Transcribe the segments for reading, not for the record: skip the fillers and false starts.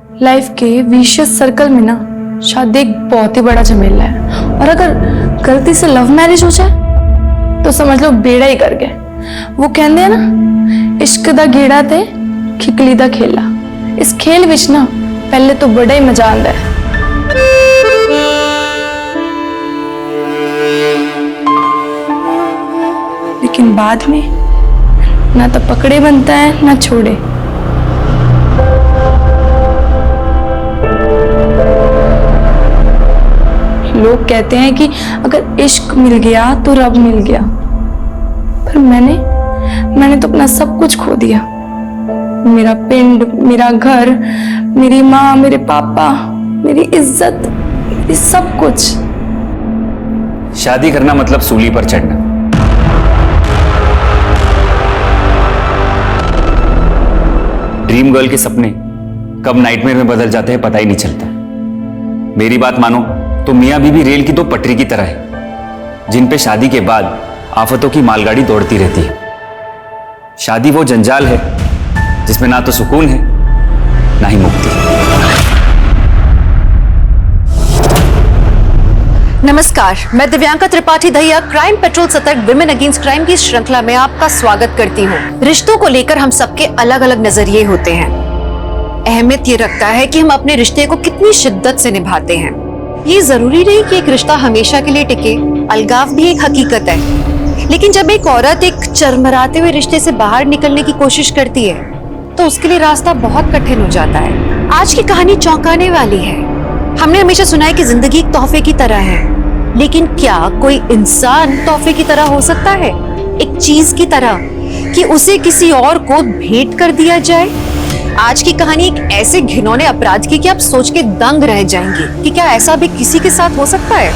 Life के vicious circle में ना शादी एक बहुत ही बड़ा झमेला है, और अगर गलती से लव मैरिज हो जाए तो समझ लो बेड़ा ही कर गए। वो कहते हैं ना, इश्क दा गेड़ा ते खिकली दा खेला। इस खेल विच ना पहले तो बड़ा ही मजा आंदा है, लेकिन बाद में ना तो पकड़े बनता है ना छोड़े। लोग कहते हैं कि अगर इश्क मिल गया तो रब मिल गया, पर मैंने तो अपना सब कुछ खो दिया। मेरा पिंड, मेरा घर, मेरी माँ, मेरे पापा, मेरी इज्जत, मेरी सब कुछ। शादी करना मतलब सूली पर चढ़ना। ड्रीम गर्ल के सपने कब नाइटमेयर में बदल जाते हैं पता ही नहीं चलता। मेरी बात मानो तो मियां बीवी रेल की दो पटरी की तरह है, जिन पे शादी के बाद आफतों की मालगाड़ी दौड़ती रहती है। शादी वो जंजाल है जिसमें ना तो सुकून है ना ही मुक्ति। नमस्कार, मैं दिव्यांका त्रिपाठी दहिया क्राइम पेट्रोल सतर्क विमेन अगेंस्ट क्राइम की श्रृंखला में आपका स्वागत करती हूँ। रिश्तों को लेकर हम सबके अलग अलग नजरिए होते हैं। अहमियत ये रखता है कि हम अपने रिश्ते को कितनी शिद्दत से निभाते हैं। ये जरूरी नहीं कि एक रिश्ता हमेशा के लिए टिके, अलगाव भी एक हकीकत है। लेकिन जब एक औरत एक चरमराते हुए रिश्ते से बाहर निकलने की कोशिश करती है तो उसके लिए रास्ता बहुत कठिन हो जाता है। आज की कहानी चौंकाने वाली है। हमने हमेशा सुना है कि जिंदगी एक तोहफे की तरह है, लेकिन क्या कोई इंसान तोहफे की तरह हो सकता है? एक चीज की तरह कि उसे किसी और को भेंट कर दिया जाए। आज की कहानी एक ऐसे घिनौने अपराध की कि आप सोच के दंग रह जाएंगे कि क्या ऐसा भी किसी के साथ हो सकता है।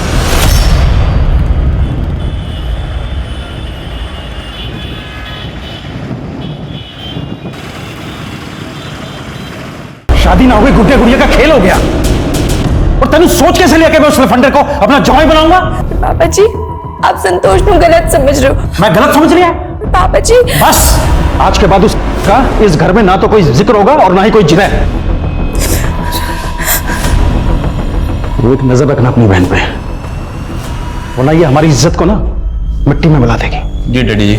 शादी ना हो गई, गुड्डे गुड़िया का खेल हो गया। और तेन सोच कैसे लिया कि मैं उस लफंडर को अपना जवाई बनाऊंगा? पापा जी, आप संतोष को गलत समझ रहे हो। मैं गलत समझ लिया? पापा जी बस, आज के बाद उसका इस घर में ना तो कोई जिक्र होगा और ना ही कोई जिक्र। वो एक नजर रखना अपनी बहन पे, वरना ये हमारी इज्जत को ना मिट्टी में मिला देगी। जी डैडी जी।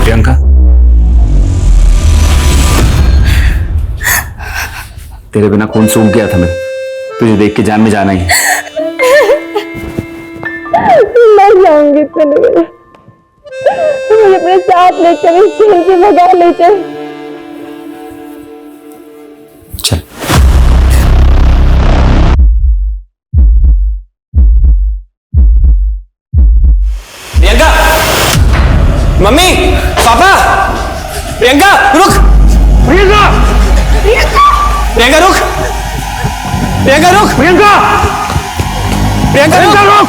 प्रियंका, तेरे बिना खून सूख गया था। मैं तुझे देख के जान में जाना ही। मर जाऊंगी मुझे अपने साथ लेकर इस जेल से भगा ले चल। चल। प्रियंका, मम्मी, पापा, प्रियंका रुक। प्रियंका! प्रियंका रुक। प्रियंका रुक। प्रियंका! प्रियंका रुक।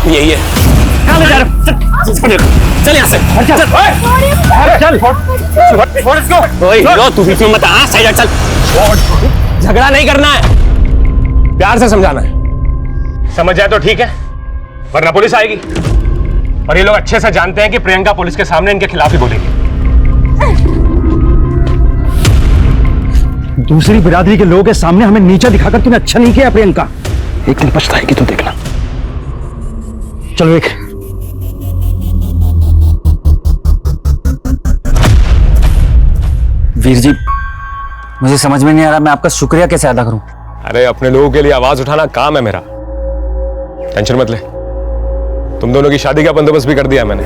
यही है। चल यहाँ से। चल तू बीच में मत आ, साइड चल। झगड़ा नहीं करना है, प्यार से समझाना है। समझ जाए तो ठीक है, वरना पुलिस आएगी। और ये लोग अच्छे से जानते हैं कि प्रियंका पुलिस के सामने इनके खिलाफ ही बोलेगी। दूसरी बिरादरी के लोगों के सामने हमें नीचा दिखाकर तूने अच्छा नहीं किया प्रियंका। एक दिन पछताएगी तो देखना। चलो एक। वीर जी, मुझे समझ में नहीं आ रहा मैं आपका शुक्रिया कैसे अदा करूं। अरे अपने लोगों के लिए आवाज उठाना काम है मेरा, टेंशन मत ले। तुम दोनों की शादी का बंदोबस्त भी कर दिया मैंने।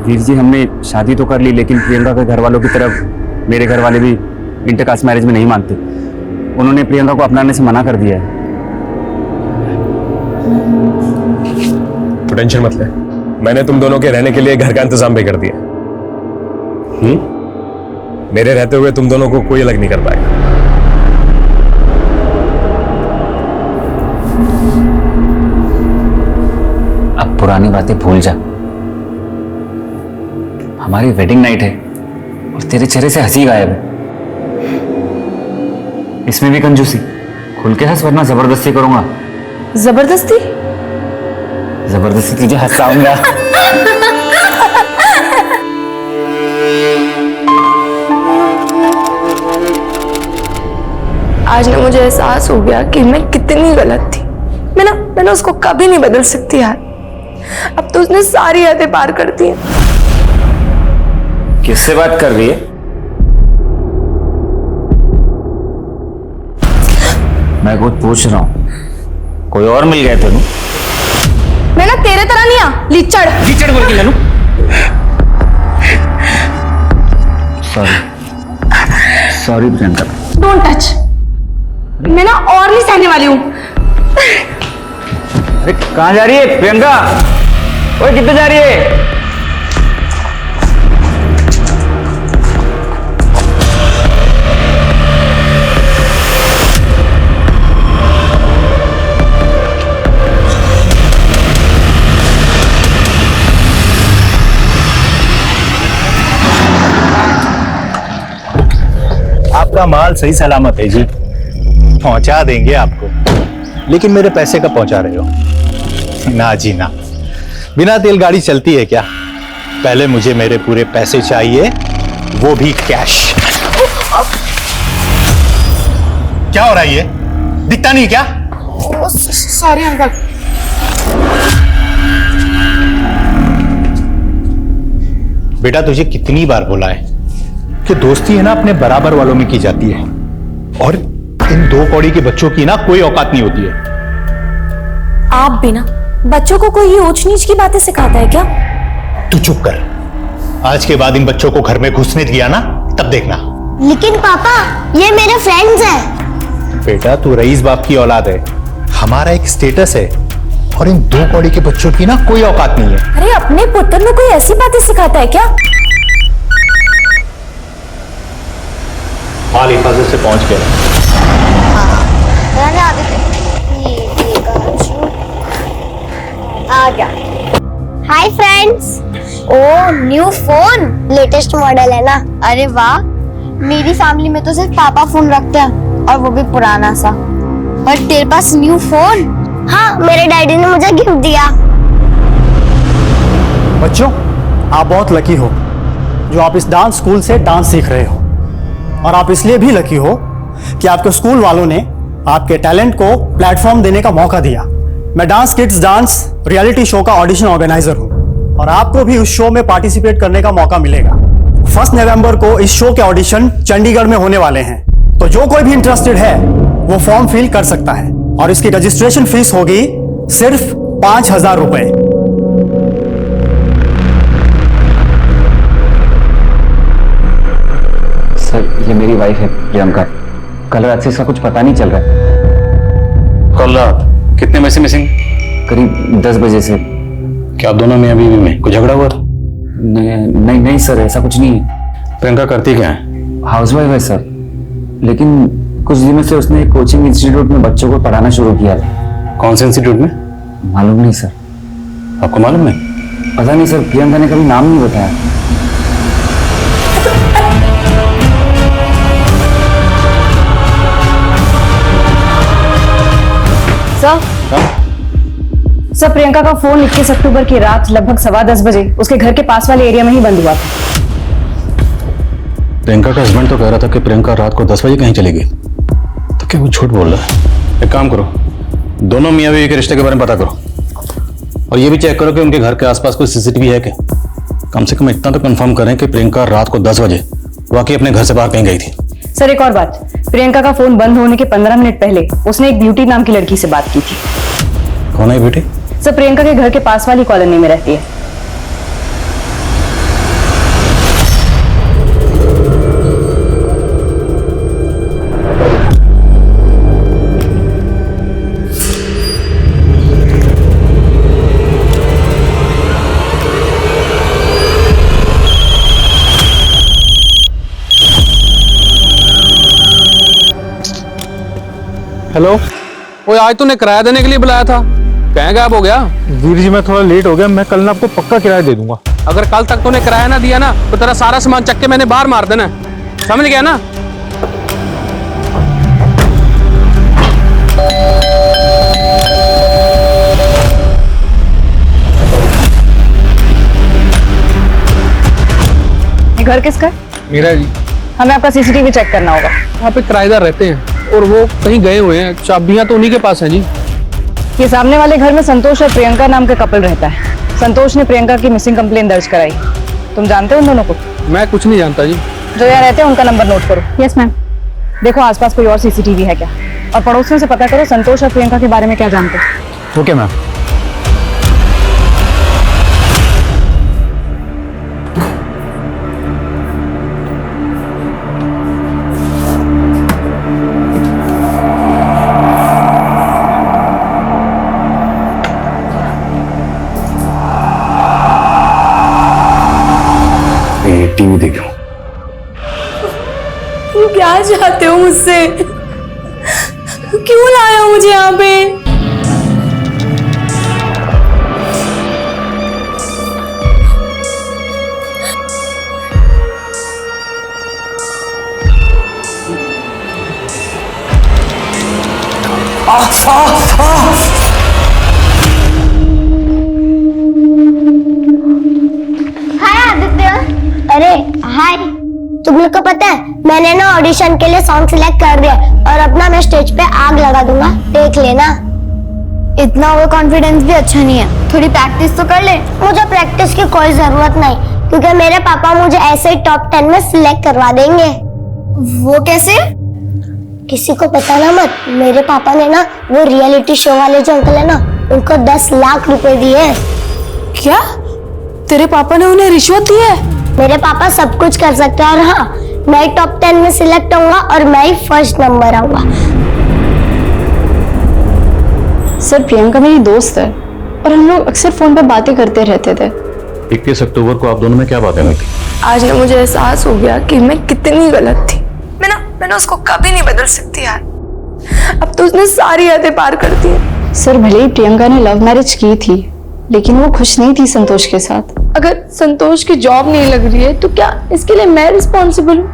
वीर जी, हमने शादी तो कर ली, लेकिन प्रियंका के घर वालों की तरफ मेरे घर वाले भी इंटरकास्ट मैरिज में नहीं मानते। उन्होंने प्रियंका को अपनाने से मना कर दिया है। तू टेंशन मत ले, मैंने तुम दोनों के रहने के लिए घर का इंतजाम भी कर दिया। मेरे रहते हुए तुम दोनों को कोई अलग नहीं कर पाएगा। अब पुरानी बातें भूल जा। हमारी वेडिंग नाइट है और तेरे चेहरे से हंसी गायब है। इसमें भी कंजूसी। खुल के हंस वरना जबरदस्ती करूंगा। जबरदस्ती? जबरदस्ती तुझे हंसाऊंगा। आज ना मुझे एहसास हो गया कि मैं कितनी गलत थी। मैंने उसको कभी नहीं बदल सकती यार। अब तो उसने सारी हदें पार कर दी हैं। किससे बात कर रही है? मैं कुछ पूछ रहा हूं। कोई और मिल गया तेनू? मैं ना तेरे तरह नहीं आ लीचड़। लीचड़ बोल के जानू। सॉरी प्रियंका। Don't touch. मैं ना और नहीं सहने वाली हूँ। अरे कहाँ जा रही है प्रियंका? ओए किधर जा रही है? आपका माल सही सलामत है जी, पहुंचा देंगे आपको। लेकिन मेरे पैसे कब पहुंचा रहे हो? ना जी ना, बिना तेल गाड़ी चलती है क्या? पहले मुझे मेरे पूरे पैसे चाहिए, वो भी कैश। क्या हो रहा है ये? दिखता नहीं क्या? Sorry uncle. बेटा तुझे कितनी बार बोला है कि दोस्ती है ना अपने बराबर वालों में की जाती है, और इन दो कौड़ी के बच्चों की ना कोई औकात नहीं होती है। आप भी ना बच्चों को कोई ऊंच नीच की बातें सिखाता है क्या? तू चुप कर। आज के बाद इन बच्चों को घर में घुसने दिया ना, तब देखना। लेकिन पापा ये मेरे फ्रेंड्स हैं। बेटा तू रईस बाप की औलाद है, हमारा एक स्टेटस है, और इन दो कौड़ी के बच्चों की ना कोई औकात नहीं है। अरे अपने पुत्र में कोई ऐसी बातें सिखाता है क्या? माल हिफाजत से पहुंच गया। आ गया। Hi friends. Oh new phone, latest model है ना? अरे वाह, मेरी फैमिली में तो सिर्फ पापा फोन रखते हैं, और वो भी पुराना सा। और तेरे पास न्यू फोन? हाँ, मेरे डैडी ने मुझे गिफ्ट दिया। बच्चों, आप बहुत लकी हो जो आप इस डांस स्कूल से डांस सीख रहे हो, और आप इसलिए भी लकी हो कि आपके स्कूल वालों ने आपके टैलेंट को प्लेटफॉर्म देने का मौका दिया। मैं dance kids dance reality show का ऑडिशन ऑर्गेनाइजर हूं, और आपको भी उस शो में पार्टिसिपेट करने का मौका मिलेगा। 1 नवंबर को इस शो के ऑडिशन चंडीगढ़ में होने वाले हैं, तो जो कोई भी इंटरेस्टेड है वो फॉर्म फिल कर सकता है, और इसकी रजिस्ट्रेशन फीस होगी सिर्फ 5,000 रुपए। सर ये मेरी वाइफ है प्रियंका। कल रात से इसका कुछ पता नहीं चल रहा है। कल रात कितने बजे से मिसिंग? करीब 10 बजे से। क्या दोनों मियां बीवी में कुछ झगड़ा हुआ था? नहीं नहीं सर, ऐसा कुछ नहीं है। प्रियंका करती क्या है? हाउसवाइफ है सर, लेकिन कुछ दिनों से उसने एक कोचिंग इंस्टीट्यूट में बच्चों को पढ़ाना शुरू किया था। कौन से इंस्टीट्यूट में? मालूम नहीं सर। आपको मालूम नहीं? पता नहीं सर, प्रियंका ने कभी नाम नहीं बताया। सर प्रियंका का फोन 21 अक्टूबर की रात लगभग 10:15 बजे उसके घर के पास वाले एरिया में ही बंद हुआ था। प्रियंका का हस्बैंड तो कह रहा था कि प्रियंका रात को 10 बजे कहीं चली गई, तो क्या वो झूठ बोल रहा है? एक काम करो, दोनों मियां बीवी के रिश्ते के बारे में पता करो, और ये भी चेक करो कि उनके घर के आसपास कोई सीसीटीवी है क्या। कम से कम इतना तो कंफर्म करें कि प्रियंका रात को 10 बजे वाकई अपने घर से बाहर कहीं गई थी। सर एक और बात, प्रियंका का फोन बंद होने के 15 मिनट पहले उसने एक ब्यूटी नाम की लड़की से बात की थी। कौन है ब्यूटी? सर प्रियंका के घर के पास वाली कॉलोनी में रहती है। हेलो। वो आज तूने किराया देने के लिए बुलाया था, कहाँ गायब हो गया? वीर जी मैं थोड़ा लेट हो गया, मैं कल ना आपको पक्का किराया दे दूंगा। अगर कल तक तूने किराया ना दिया ना तो तेरा सारा सामान चक के मैंने बाहर मार देना, समझ गया ना? ये घर किसका है? मीरा जी, हमें आपका सीसीटीवी चेक करना होगा। यहाँ पे किराएदार रहते हैं और वो कहीं गए हुए हैं, चाबियां तो उन्हीं के पास हैं जी। ये सामने वाले घर में संतोष और प्रियंका नाम का कपल रहता है। संतोष ने प्रियंका की मिसिंग कंप्लेन दर्ज कराई। तुम जानते हो उन दोनों को? मैं कुछ नहीं जानता जी। जो यहाँ रहते हैं उनका नंबर नोट करो। Yes ma'am. देखो आसपास कोई और सीसीटीवी है क्या, और पड़ोसियों से पता करो संतोष और प्रियंका के बारे में क्या जानते हो। Okay ma'am. टीवी देख रहा हूँ। तुम क्या चाहते हो मुझसे? क्यों लाए हो मुझे यहाँ पे? हाय आदित्य। अरे हाय। तुम लोग को पता है मैंने ना ऑडिशन के लिए सॉन्ग सिलेक्ट कर दिया और अपना मैं स्टेज पे आग लगा दूंगा, देख लेना। इतना ओवर कॉन्फिडेंस भी अच्छा नहीं है, थोड़ी प्रैक्टिस तो कर ले। मुझे प्रैक्टिस की कोई जरूरत नहीं, क्योंकि मेरे पापा मुझे ऐसे ही टॉप 10 में सिलेक्ट करवा देंगे। वो कैसे? किसी को पता ना मत। मेरे पापा ने ना वो रियलिटी शो वाले जो अंकल है ना, उनको 10 लाख रुपए दिए। क्या तेरे पापा ने उन्हें रिश्वत दी है? मेरे पापा सब कुछ कर सकते हैं, और हाँ मैं टॉप 10 में सिलेक्ट होऊंगा और मैं ही फर्स्ट नंबर आऊंगा। सर प्रियंका मेरी दोस्त है और हम लोग अक्सर फोन पे बातें करते रहते थे। 21 अक्टूबर को आप दोनों में क्या बातें हुई थी? आज ना मुझे एहसास हो गया कि मैं कितनी गलत थी। मैंने उसको कभी नहीं बदल सकती यार। अब तो उसने सारी हदें पार कर दी है। सर भले ही प्रियंका ने लव मैरिज की थी, लेकिन वो खुश नहीं थी संतोष के साथ। अगर संतोष की जॉब नहीं लग रही है तो क्या इसके लिए मैं रिस्पॉन्सिबल हूँ?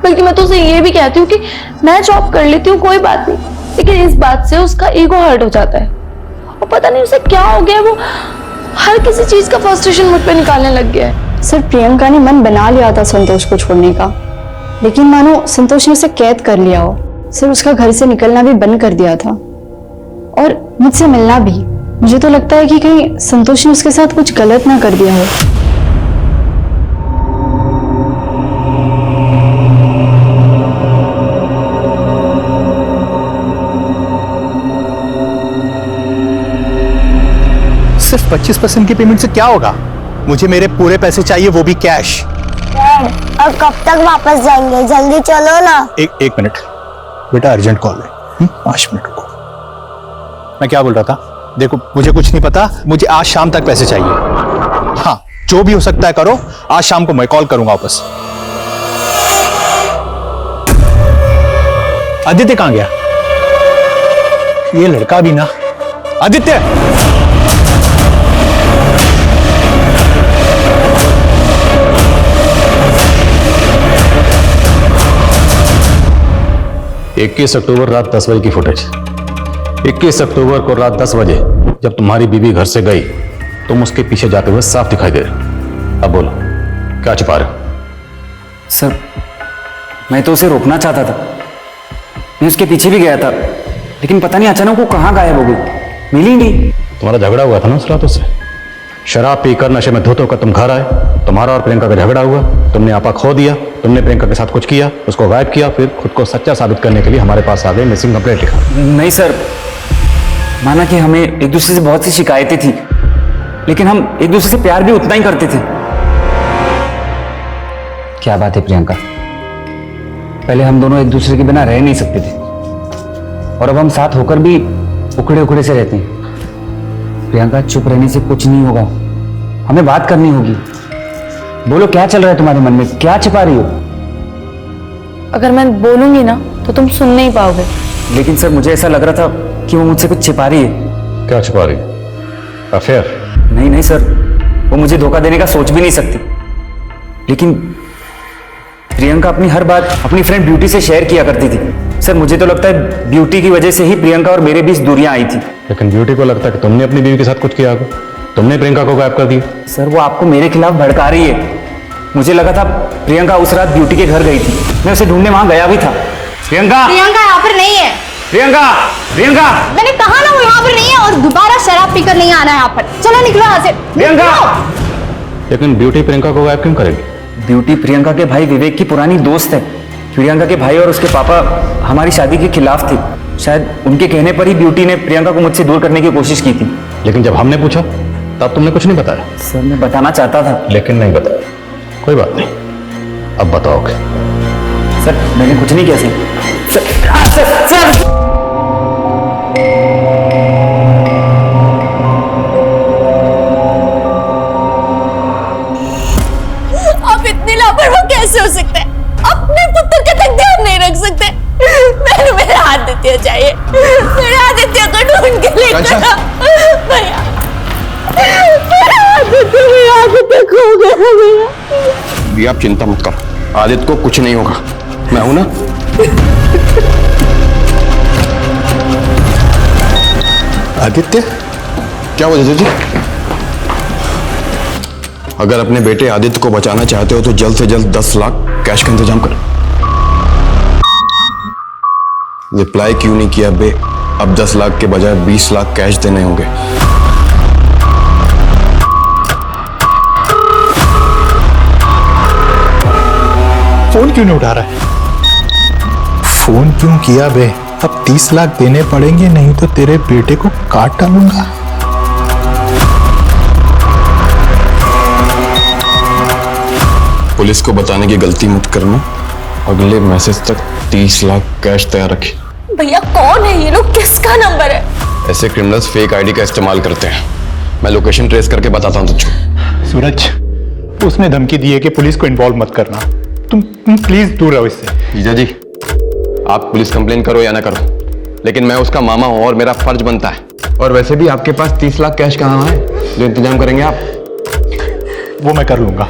बल्कि मैं तो उसे ये भी कहती हूँ कि मैं जॉब कर लेती हूँ, कोई बात नहीं, लेकिन इस बात से उसका ईगो हर्ट हो जाता है और पता नहीं उसे क्या हो गया, वो हर किसी चीज का फ्रस्ट्रेशन मुझ पे निकालने लग गया है। सर प्रियंका ने मन बना लिया था संतोष को छोड़ने का, लेकिन मानो संतोष ने उसे कैद कर लिया हो। सर उसका घर से निकलना भी बंद कर दिया था और मुझसे मिलना भी। मुझे तो लगता है कि कहीं संतोष ने उसके साथ कुछ गलत ना कर दिया हो। सिर्फ 25% की पेमेंट से क्या होगा? मुझे मेरे पूरे पैसे चाहिए, वो भी कैश। और कब तक वापस जाएंगे? जल्दी चलो ना। एक मिनट बेटा, अर्जेंट कॉल है। 5 मिनट रुको। मैं क्या बोल रहा था? देखो मुझे कुछ नहीं पता, मुझे आज शाम तक पैसे चाहिए। हाँ जो भी हो सकता है करो, आज शाम को मैं कॉल करूंगा वापस। आदित्य कहां गया? ये लड़का भी ना। आदित्य! इक्कीस अक्टूबर रात 10 बजे की फुटेज। 21 अक्टूबर को रात 10 बजे जब तुम्हारी बीवी घर से गई, तुम उसके पीछे जाते हुए साफ दिखाई दे रहे। अब बोलो क्या छुपा रहे हो? सर मैं तो उसे रोकना चाहता था, मैं उसके पीछे भी गया था, लेकिन पता नहीं अचानक वो कहाँ गायब हो गई, मिली नहीं। तुम्हारा झगड़ा हुआ था ना उस रात उससे। शराब पीकर नशे में धोते होकर तुम घर आए, तुम्हारा और प्रियंका का झगड़ा हुआ, तुमने आपा खो दिया, तुमने प्रियंका के साथ कुछ किया, उसको गायब किया, फिर खुद को सच्चा साबित करने के लिए हमारे पास आ गए, मिसिंग कंप्लेंट लिखा। नहीं सर, माना कि हमें एक दूसरे से बहुत सी शिकायतें थी, लेकिन हम एक दूसरे से प्यार भी उतना ही करते थे। क्या बात है प्रियंका, पहले हम दोनों एक दूसरे के बिना रह नहीं सकते थे, और अब हम साथ होकर भी उखड़े उखड़े से रहते हैं। प्रियंका चुप रहने से कुछ नहीं होगा, हमें बात करनी होगी। बोलो क्या चल रहा है तुम्हारे मन में, क्या छिपा रही हो? अगर मैं बोलूंगी ना तो तुम सुन नहीं पाओगे, लेकिन सर मुझे ऐसा लग रहा था कि वो मुझसे कुछ छिपा रही है। क्या छुपा रही? अफेयर? नहीं नहीं सर, वो मुझे धोखा देने का सोच भी नहीं सकती। लेकिन प्रियंका अपनी हर बात अपनी फ्रेंड ब्यूटी से शेयर किया करती थी। सर मुझे तो लगता है ब्यूटी की वजह से ही प्रियंका और मेरे बीच दूरियां आई थी। लेकिन ब्यूटी को लगता है कि तुमने अपनी बीवी के साथ कुछ किया होगा, तुमने प्रियंका को गायब कर दिया। सर वो आपको मेरे खिलाफ भड़का रही है। मुझे लगा था प्रियंका उस रात ब्यूटी के घर गई थी, मैं उसे ढूंढने वहां गया भी था। प्रियंका, प्रियंका यहाँ पर नहीं है। प्रियंका, प्रियंका, मैंने कहा ना वो यहाँ पर नहीं है, और दोबारा शराब पीकर नहीं आना है यहाँ पर। चलो निकलो यहाँ से। प्रियंका! लेकिन ब्यूटी प्रियंका को गायब क्यों करेगी? ब्यूटी प्रियंका के भाई विवेक की पुरानी दोस्त है। प्रियंका के भाई और उसके पापा हमारी शादी के खिलाफ थे। शायद उनके कहने पर ही ब्यूटी ने प्रियंका को मुझसे दूर करने की कोशिश की थी। लेकिन जब हमने पूछा तब तुमने कुछ नहीं बताया। सर मैं बताना चाहता था, लेकिन नहीं बताया। कोई बात नहीं, अब बताओगे। सर मैंने कुछ नहीं किया सर। आप इतनी लापरवाह कैसे हो सकते हैं? अपने पुत्र के तक ध्यान नहीं रख सकते। मैंने मेरा आदित्य चाहिए, मेरे आदित्य को ढूंढ के लेकर आओ। भैया, मेरा आदित्य खो गया भैया। भी आप चिंता मत करो, आदित्य को कुछ नहीं होगा, मैं हूं ना। आदित्य, क्या हुआ जीजू जी? अगर अपने बेटे आदित्य को बचाना चाहते हो तो जल्द से जल्द 10 लाख कैश का इंतजाम करो। रिप्लाई क्यों नहीं किया बे? अब 10 लाख के बजाय 20 लाख कैश देने होंगे। फोन क्यों नहीं उठा रहा है? फोन क्यों किया बे? अब 30 लाख देने पड़ेंगे, नहीं तो तेरे बेटे को काट डालूंगा। पुलिस को बताने की गलती मत करना। अगले मैसेज तक 30 लाख कैश तैयार रखिए। भैया कौन है ये लोग? किसका नंबर है? ऐसे क्रिमिनल्स फेक आईडी का इस्तेमाल करते हैं। मैं लोकेशन ट्रेस करके बताता हूँ तुझको। सूरज, उसने धमकी दी है कि पुलिस को इन्वॉल्व मत करना। तुम प्लीज दूर रहो इससे। जीजा जी, आप पुलिस कंप्लेन करो या ना करो, लेकिन मैं उसका मामा हूं और मेरा फर्ज बनता है। और वैसे भी आपके पास 30 लाख कैश कहाँ है जो इंतजाम करेंगे आप? वो मैं कर लूंगा।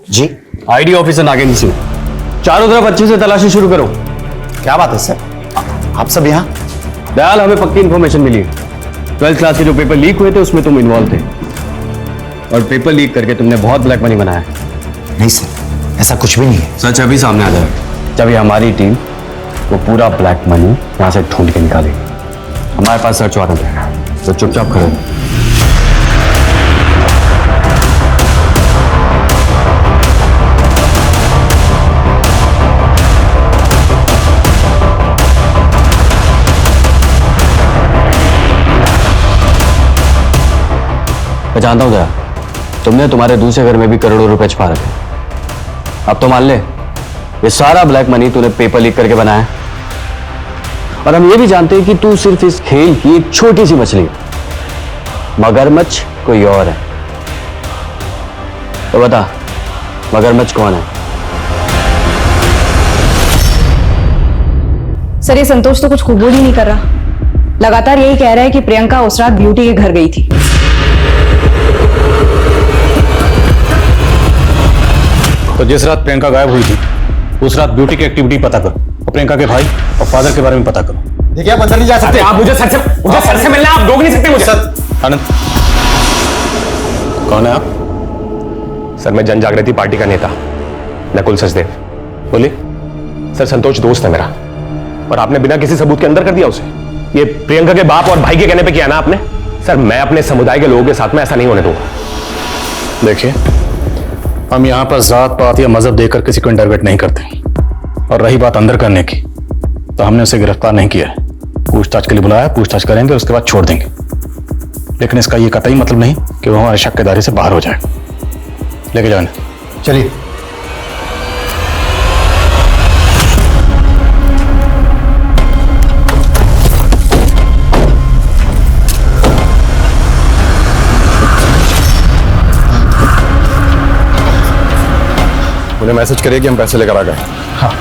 जी, आईडी ऑफिसर नागेंद्र सिंह, चारों तरफ अच्छे से तलाशी शुरू करो। क्या बात है सर, आप सब यहाँ? दयाल, हमें पक्की इंफॉर्मेशन मिली है। 12th क्लास के जो पेपर लीक हुए थे उसमें तुम इन्वॉल्व थे, और पेपर लीक करके तुमने बहुत ब्लैक मनी बनाया। नहीं सर, ऐसा कुछ भी नहीं है। सच अभी सामने आ जाएगा जब ये हमारी टीम वो पूरा ब्लैक मनी यहाँ से ढूंढ के निकालेगी। हमारे पास सर्च वारंट है, तो चुपचाप खड़े रहो। मैं जानता हूं जरा, तुमने तुम्हारे दूसरे घर में भी करोड़ों रुपए छुपा रखे। अब तो मान ले ये सारा ब्लैक मनी तूने पेपर लीक करके बनाया है। और हम ये भी जानते हैं कि तू सिर्फ इस खेल की एक छोटी सी मछली है, मगरमच्छ कोई और है। तो बता, मगरमच्छ कौन है? सर, ये संतोष तो कुछ कबूल ही नहीं कर रहा। लगातार यही कह रहा है कि प्रियंका उस रात ब्यूटी के घर गई थी। तो जिस रात प्रियंका गायब हुई थी उस रात ब्यूटी की एक्टिविटी पता करो, और प्रियंका के भाई और फादर के बारे में पता करो। देखिए, आप अंदर नहीं जा सकते। आप मुझे सर से मिलना, आप रोक नहीं सकते मुझे। सर, आनंद, कौन है आप? सर, मैं जन जागृति पार्टी का नेता नकुल सचदेव। बोलिए। सर, संतोष दोस्त है मेरा, और आपने बिना किसी सबूत के अंदर कर दिया उसे। ये प्रियंका के बाप और भाई के कहने पे किया ना आपने? सर, मैं अपने समुदाय के लोगों के साथ में ऐसा नहीं होने दूंगा। देखिए, हम यहाँ पर जात पात या मजहब देकर किसी को इंटरवेट नहीं करते। और रही बात अंदर करने की, तो हमने उसे गिरफ्तार नहीं किया है। पूछताछ के लिए बुलाया, पूछताछ करेंगे, उसके बाद छोड़ देंगे। लेकिन इसका ये कतई मतलब नहीं कि वो हमारे शक के दायरे से बाहर हो जाए। लेके जाओ। चलिए। मैसेज करिए कि हम पैसे लेकर आ गए। हाँ।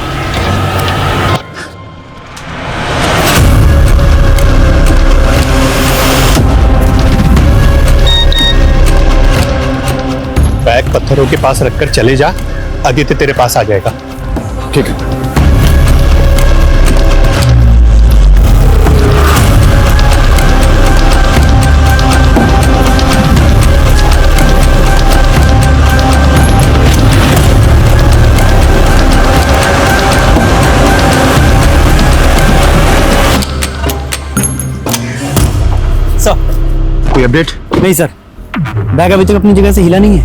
बैग पत्थरों के पास रखकर चले जा, आदित्य तेरे पास आ जाएगा। ठीक है। कोई अपडेट? नहीं सर, बैग अभी तक अपनी जगह से हिला नहीं है।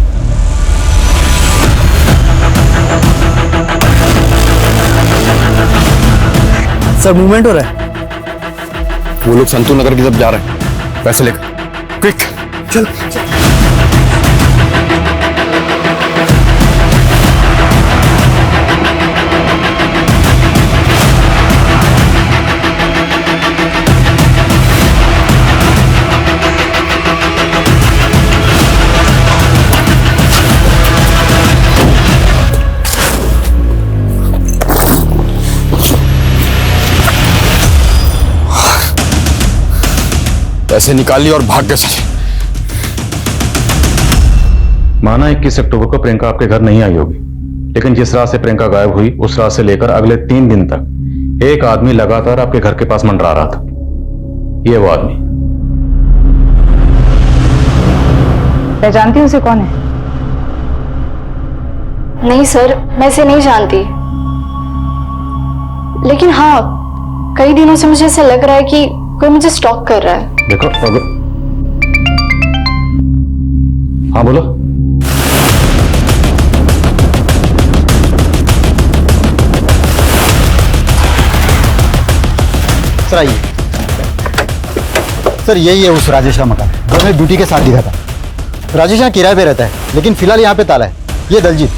सर मूवमेंट हो रहा है। वो लोग संतू नगर की तरफ जा रहे हैं, पैसे लेकर। क्विक चल। पैसे निकाल लिए और भाग गए चले। माना 21 अक्टूबर को प्रियंका आपके घर नहीं आई होगी, लेकिन जिस रात से प्रियंका गायब हुई उस रात से लेकर अगले 3 दिन तक एक आदमी लगातार आपके घर के पास मंडरा रहा था। ये वो आदमी। पहचानती हूँ उसे? कौन है? नहीं सर, मैं इसे नहीं जानती, लेकिन हाँ कई दिनों से मुझे ऐसा लग रहा है कि कोई मुझे स्टॉक कर रहा है। देखो अगर हाँ बोलो। सर आइए। सर यही है उस राजेश का मकान जो मैं ड्यूटी के साथ दिखा था। राजेश यहाँ किराए पे रहता है, लेकिन फिलहाल यहाँ पे ताला है। ये दलजीत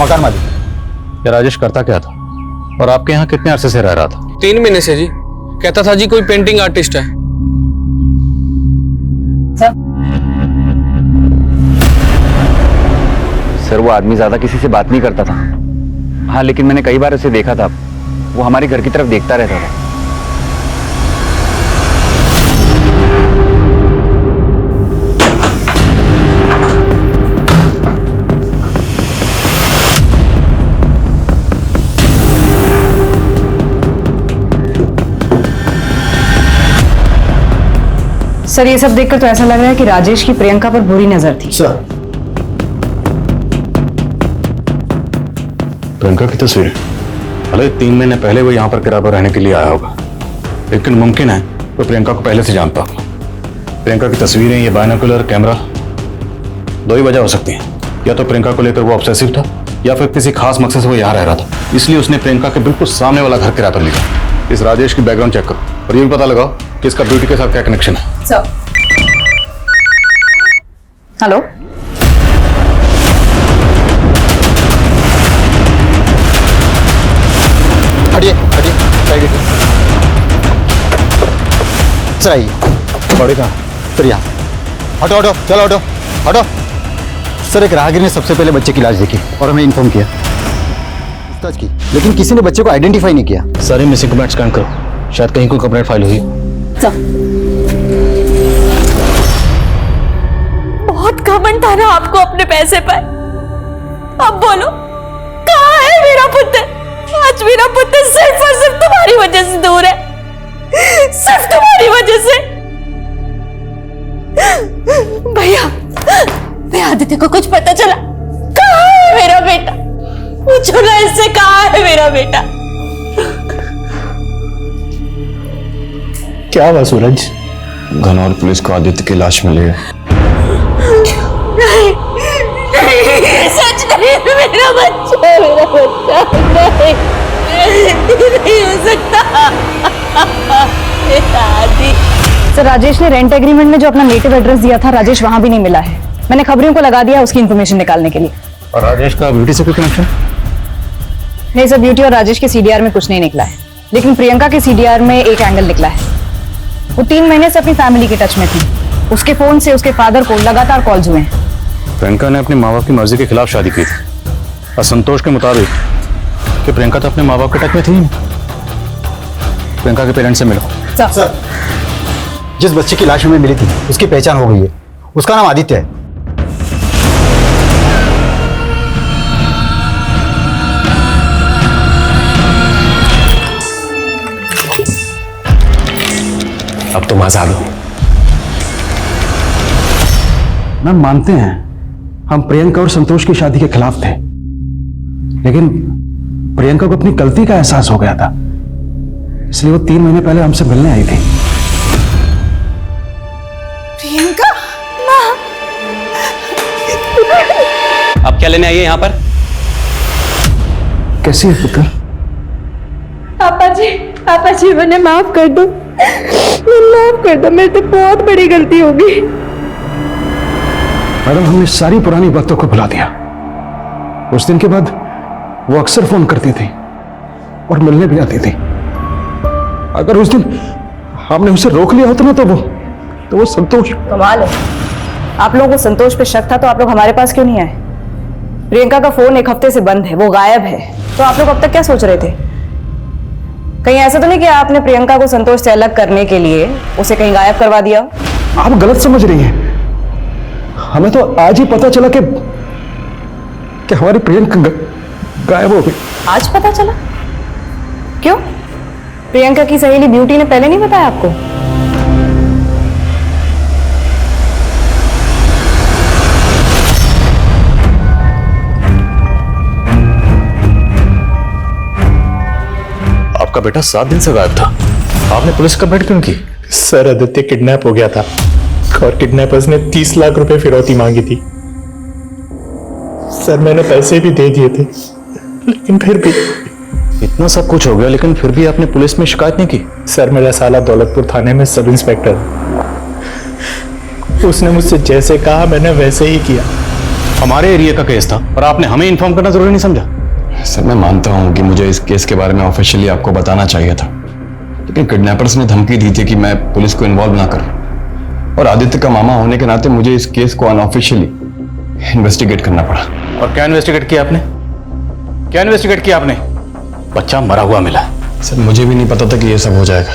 मकान मालिक। ये राजेश करता क्या था और आपके यहाँ कितने अरसे से रह रहा था? 3 महीने से जी। कहता था जी कोई पेंटिंग आर्टिस्ट है। सर वो आदमी ज्यादा किसी से बात नहीं करता था। हाँ लेकिन मैंने कई बार उसे देखा था, वो हमारे घर की तरफ देखता रहता था। सर ये सब देखकर तो ऐसा लग रहा है कि राजेश की प्रियंका पर बुरी नजर थी। सर प्रियंका की तस्वीर, भले 3 महीने पहले वो यहाँ पर किराए पर रहने के लिए आया होगा, लेकिन मुमकिन है वो प्रियंका को पहले से जानता हो। प्रियंका की तस्वीरें, ये बायनोकुलर कैमरा, 2 ही वजह हो सकती हैं। या तो प्रियंका को लेकर वो ऑब्सेसिव था, या फिर किसी खास मकसद से वो यहाँ रह रहा था, इसलिए उसने प्रियंका के बिल्कुल सामने वाला घर किराए पर लिया। इस राजेश की बैकग्राउंड चेक करो और ये भी पता लगाओ कि इसका ब्यूटी के साथ क्या कनेक्शन है। हेलो, हटिए हटिए, सर आइए। बड़े कहाँ? सर यहाँ। हटो हटो, चलो हटो हटो। सर एक राहगीर ने सबसे पहले बच्चे की लाश देखी और हमें इन्फॉर्म किया, पूछताछ की, लेकिन किसी ने बच्चे को आइडेंटिफाई नहीं किया। सारे मिसिंग कमेंट स्कैन करो, शायद कहीं कोई कंप्लेंट फाइल हुई। बहुत घमंड था ना आपको अपने पैसे पर। अब बोलो कहाँ है मेरा पुत्र? आज मेरा पुत्र सिर्फ और सिर्फ तुम्हारी वजह से दूर है, सिर्फ तुम्हारी वजह से। भैया, मैं आदित्य को कुछ पता चला? कहाँ है मेरा बेटा? पूछो ना इससे, कहाँ है मेरा बेटा? क्या हुआ सूरज? घनौर पुलिस को आदित्य की लाश मिली है। नहीं, नहीं, सच नहीं, मेरा बच्चा, मेरा बच्चा नहीं हो सकता। मेरा आदि। सर राजेश ने रेंट एग्रीमेंट में जो अपना नेटिव एड्रेस दिया था, राजेश वहां भी नहीं मिला है। मैंने खबरियों को लगा दिया उसकी इन्फॉर्मेशन निकालने के लिए। और राजेश का ब्यूटी से कोई कनेक्शन? नहीं सर, ब्यूटी और राजेश के सीडीआर में कुछ नहीं निकला है, लेकिन प्रियंका के सीडीआर में एक एंगल निकला है। वो 3 महीने से अपनी फैमिली के टच में थी। उसके फोन से उसके फादर को लगातार कॉल्स हुए हैं। प्रियंका ने अपने माँ बाप की मर्जी के खिलाफ शादी की थी और संतोष के मुताबिक कि प्रियंका तो अपने माँ बाप के टच में थी ही नहीं। प्रियंका के पेरेंट्स से मिलो। सर, जिस बच्चे की लाश हमें मिली थी उसकी पहचान हो गई है। उसका नाम आदित्य है। अब तुम आजाद हो। मैम मानते हैं हम प्रियंका और संतोष की शादी के खिलाफ थे, लेकिन प्रियंका को अपनी गलती का एहसास हो गया था, इसलिए वो 3 महीने पहले हमसे मिलने आई थी। प्रियंका आप क्या लेने आई है यहाँ पर? कैसी है पुत्र? पापा जी मुझे माफ कर दो, माफ कर दो, मेरे तो बहुत बड़ी गलती हो गई। मैडम, हमने सारी पुरानी बातों को भुला दिया। उस दिन के बाद वो अक्सर फोन करती थी और मिलने भी आती थी। अगर उस दिन हमने उसे रोक लिया होता ना तो वो संतोष। कमाल है, आप लोगों को संतोष पे शक था तो आप लोग हमारे पास क्यों नहीं आए? प्रियंका का फोन 1 हफ्ते से बंद है, वो गायब है, तो आप लोग अब तक क्या सोच रहे थे? कहीं ऐसा तो नहीं कि आपने प्रियंका को संतोष से अलग करने के लिए उसे कहीं गायब करवा दिया हो? आप गलत समझ रही हैं। हमें तो आज ही पता चला कि हमारी प्रियंका गायब हो गई। आज पता चला? क्यों? प्रियंका की सहेली ब्यूटी ने पहले नहीं बताया आपको? आपका बेटा 7 दिन से गायब था, आपने पुलिस कंप्लेंट क्यों की? सर, आदित्य किडनैप हो गया था और किडनैपर्स ने 30 लाख रुपए फिरौती मांगी थी। सर, मैंने पैसे भी दे दिए थे, लेकिन फिर भी इतना सब कुछ हो गया, लेकिन फिर भी आपने पुलिस में शिकायत नहीं की? सर, मेरा साला दौलतपुर थाने में सब इंस्पेक्टर, उसने मुझसे जैसे कहा मैंने वैसे ही किया। हमारे एरिया का केस था और आपने हमें इन्फॉर्म करना जरूरी नहीं समझा? सर, मैं मानता हूं कि मुझे इस केस के बारे में ऑफिशियली आपको बताना चाहिए था, लेकिन किडनैपर्स ने धमकी दी थी कि मैं पुलिस को इन्वॉल्व ना करूं, और आदित्य का मामा होने के नाते मुझे इस केस को अनऑफिशियली इन्वेस्टिगेट करना पड़ा। और क्या इन्वेस्टिगेट किया आपने? क्या इन्वेस्टिगेट किया आपने? बच्चा मरा हुआ मिला। सर, मुझे भी नहीं पता था कि ये सब हो जाएगा।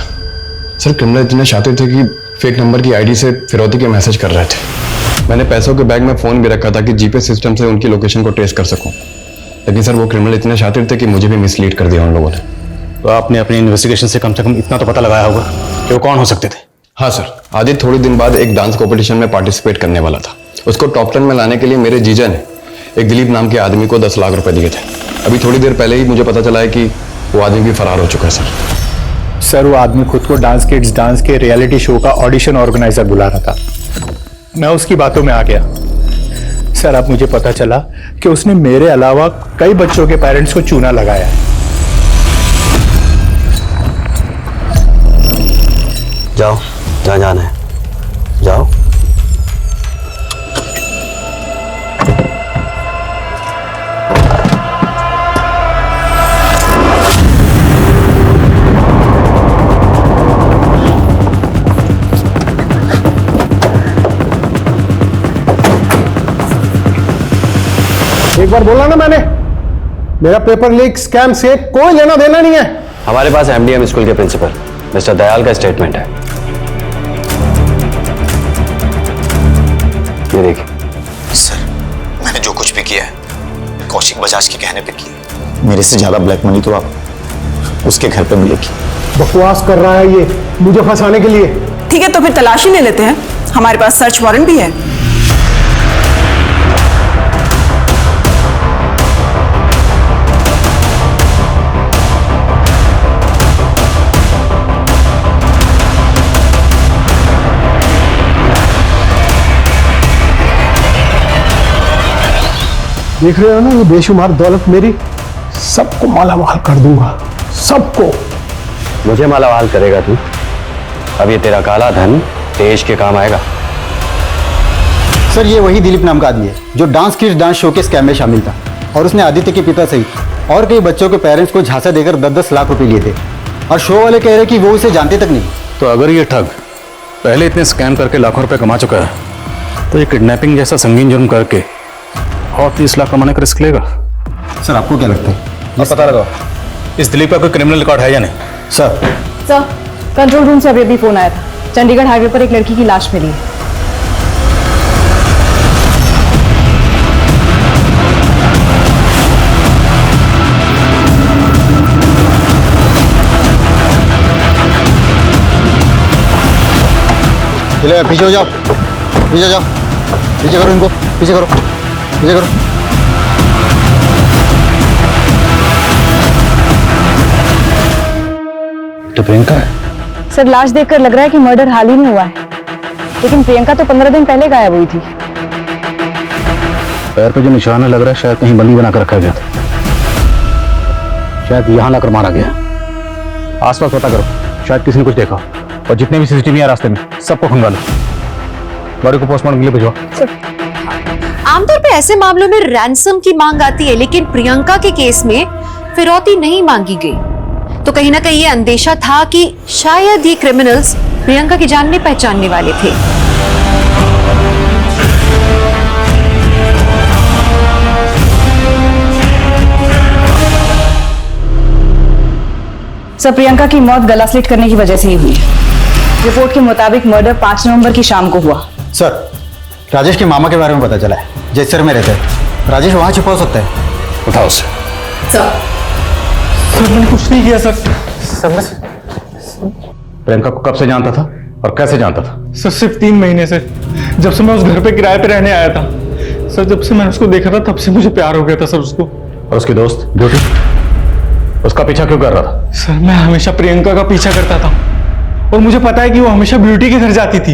सर, क्रिमिनल इतने शातिर थे कि फेक नंबर की आईडी से फिरौती के मैसेज कर रहे थे। मैंने पैसों के बैग में फोन भी रखा था कि जीपीएस सिस्टम से उनकी लोकेशन को ट्रेस कर सकूं, लेकिन सर वो क्रिमिनल इतने शातिर थे कि मुझे भी मिसलीड कर दिया उन लोगों ने। तो आपने अपनी इन्वेस्टिगेशन से कम इतना तो पता लगाया होगा कि वो कौन हो सकते थे? हाँ सर, आदित्य थोड़ी दिन बाद एक डांस कॉम्पिटिशन में पार्टिसिपेट करने वाला था। उसको टॉप 10 में लाने के लिए मेरे जीजा ने एक दिलीप नाम के आदमी को 10 लाख रुपए दिए थे। अभी थोड़ी देर पहले ही मुझे पता चला है कि वो आदमी भी फरार हो चुका है। सर, वो आदमी खुद को डांस किड्स डांस के रियलिटी शो का ऑडिशन ऑर्गेनाइजर बुला रहा था। मैं उसकी बातों में आ गया। सर, अब मुझे पता चला कि उसने मेरे अलावा कई बच्चों के पेरेंट्स को चूना लगाया है। जाओ, जहाँ जाना है जाओ। एक बार बोला ना मैंने, मेरा पेपर लीक स्कैम से कोई लेना देना नहीं है। हमारे पास एमडीएम स्कूल के प्रिंसिपल मिस्टर दयाल का स्टेटमेंट है, ये देखिए। सर, मैंने जो कुछ भी किया है कौशिक बजाज के कहने पे किया। मेरे से ज्यादा ब्लैक मनी तो आप उसके घर पे मिलेगी। बकवास कर रहा है ये मुझे फंसाने के लिए। ठीक है, तो फिर तलाशी ले लेते हैं, हमारे पास सर्च वारंट भी है। देख रहे हो ना, ये बेशुमार दौलत मेरी सबको मालामाल कर दूंगा, सबको। मुझे मालामाल करेगा तू? अब ये तेरा काला धन देश के काम आएगा। सर, ये वही दिलीप नाम का आदमी है जो डांस किड्स डांस शो के स्कैम में शामिल था, और उसने आदित्य के पिता सहित और कई बच्चों के पेरेंट्स को झांसा देकर 10-10 लाख रुपए लिए थे, और शो वाले कह रहे कि वो उसे जानते तक नहीं। तो अगर ये ठग पहले इतने स्कैम करके लाखों रुपए कमा चुका है, तो ये किडनैपिंग जैसा संगीन जुर्म करके और 30 लाख कमाने का रिस्क लेगा? सर आपको क्या लगता है? अब पता लगाओ इस दिलीप का कोई क्रिमिनल रिकॉर्ड है या नहीं। सर सर, कंट्रोल रूम से अभी अभी फोन आया था। चंडीगढ़ हाईवे पर एक लड़की की लाश मिली है। चले पीछे हो जाओ, पीछे जाओ, पीछे करो इनको, पीछे करो, पीछे करो। तो प्रियंका है? सर, लाश देखकर लग रहा है कि मर्डर हाल ही में हुआ है, लेकिन प्रियंका तो 15 दिन पहले गायब हुई थी। पैर पे जो निशान है लग रहा है शायद कहीं बंदी बना कर रखा गया था, शायद यहाँ लाकर मारा गया। आसपास पता करो, शायद किसी ने कुछ देखा, और जितने भी सीसीटीवी है रास्ते में सबको खंगालो, गाड़ी को पोस्टमार्टम के लिए भिजवाओ। आमतौर पे ऐसे मामलों में रैंसम की मांग आती है, लेकिन प्रियंका के केस में फिरौती नहीं मांगी गई। तो कहीं ना कहीं ये अंदेशा था कि शायद ये क्रिमिनल्स प्रियंका की जानने पहचानने वाले थे। सर, प्रियंका की मौत गला स्लिट करने की वजह से ही हुई है। रिपोर्ट के मुताबिक मर्डर 5 नवंबर की शाम को हुआ। सर राजेश के मामा के बारे में पता चला है, जैसर में रहते हैं। राजेश वहां छिपा हो सकता है। उठाओ उसे। सर मैंने कुछ नहीं किया सर। प्रियंका को कब से जानता था और कैसे जानता था? सर सिर्फ 3 महीने से, जब से मैं उस घर पे किराए पे रहने आया था। सर जब से मैंने उसको देखा था तब से मुझे प्यार हो गया था सर उसको। और उसकी दोस्त ब्यूटी, उसका पीछा क्यों कर रहा था? सर मैं हमेशा प्रियंका का पीछा करता था, और मुझे पता है कि वो हमेशा ब्यूटी के घर जाती थी।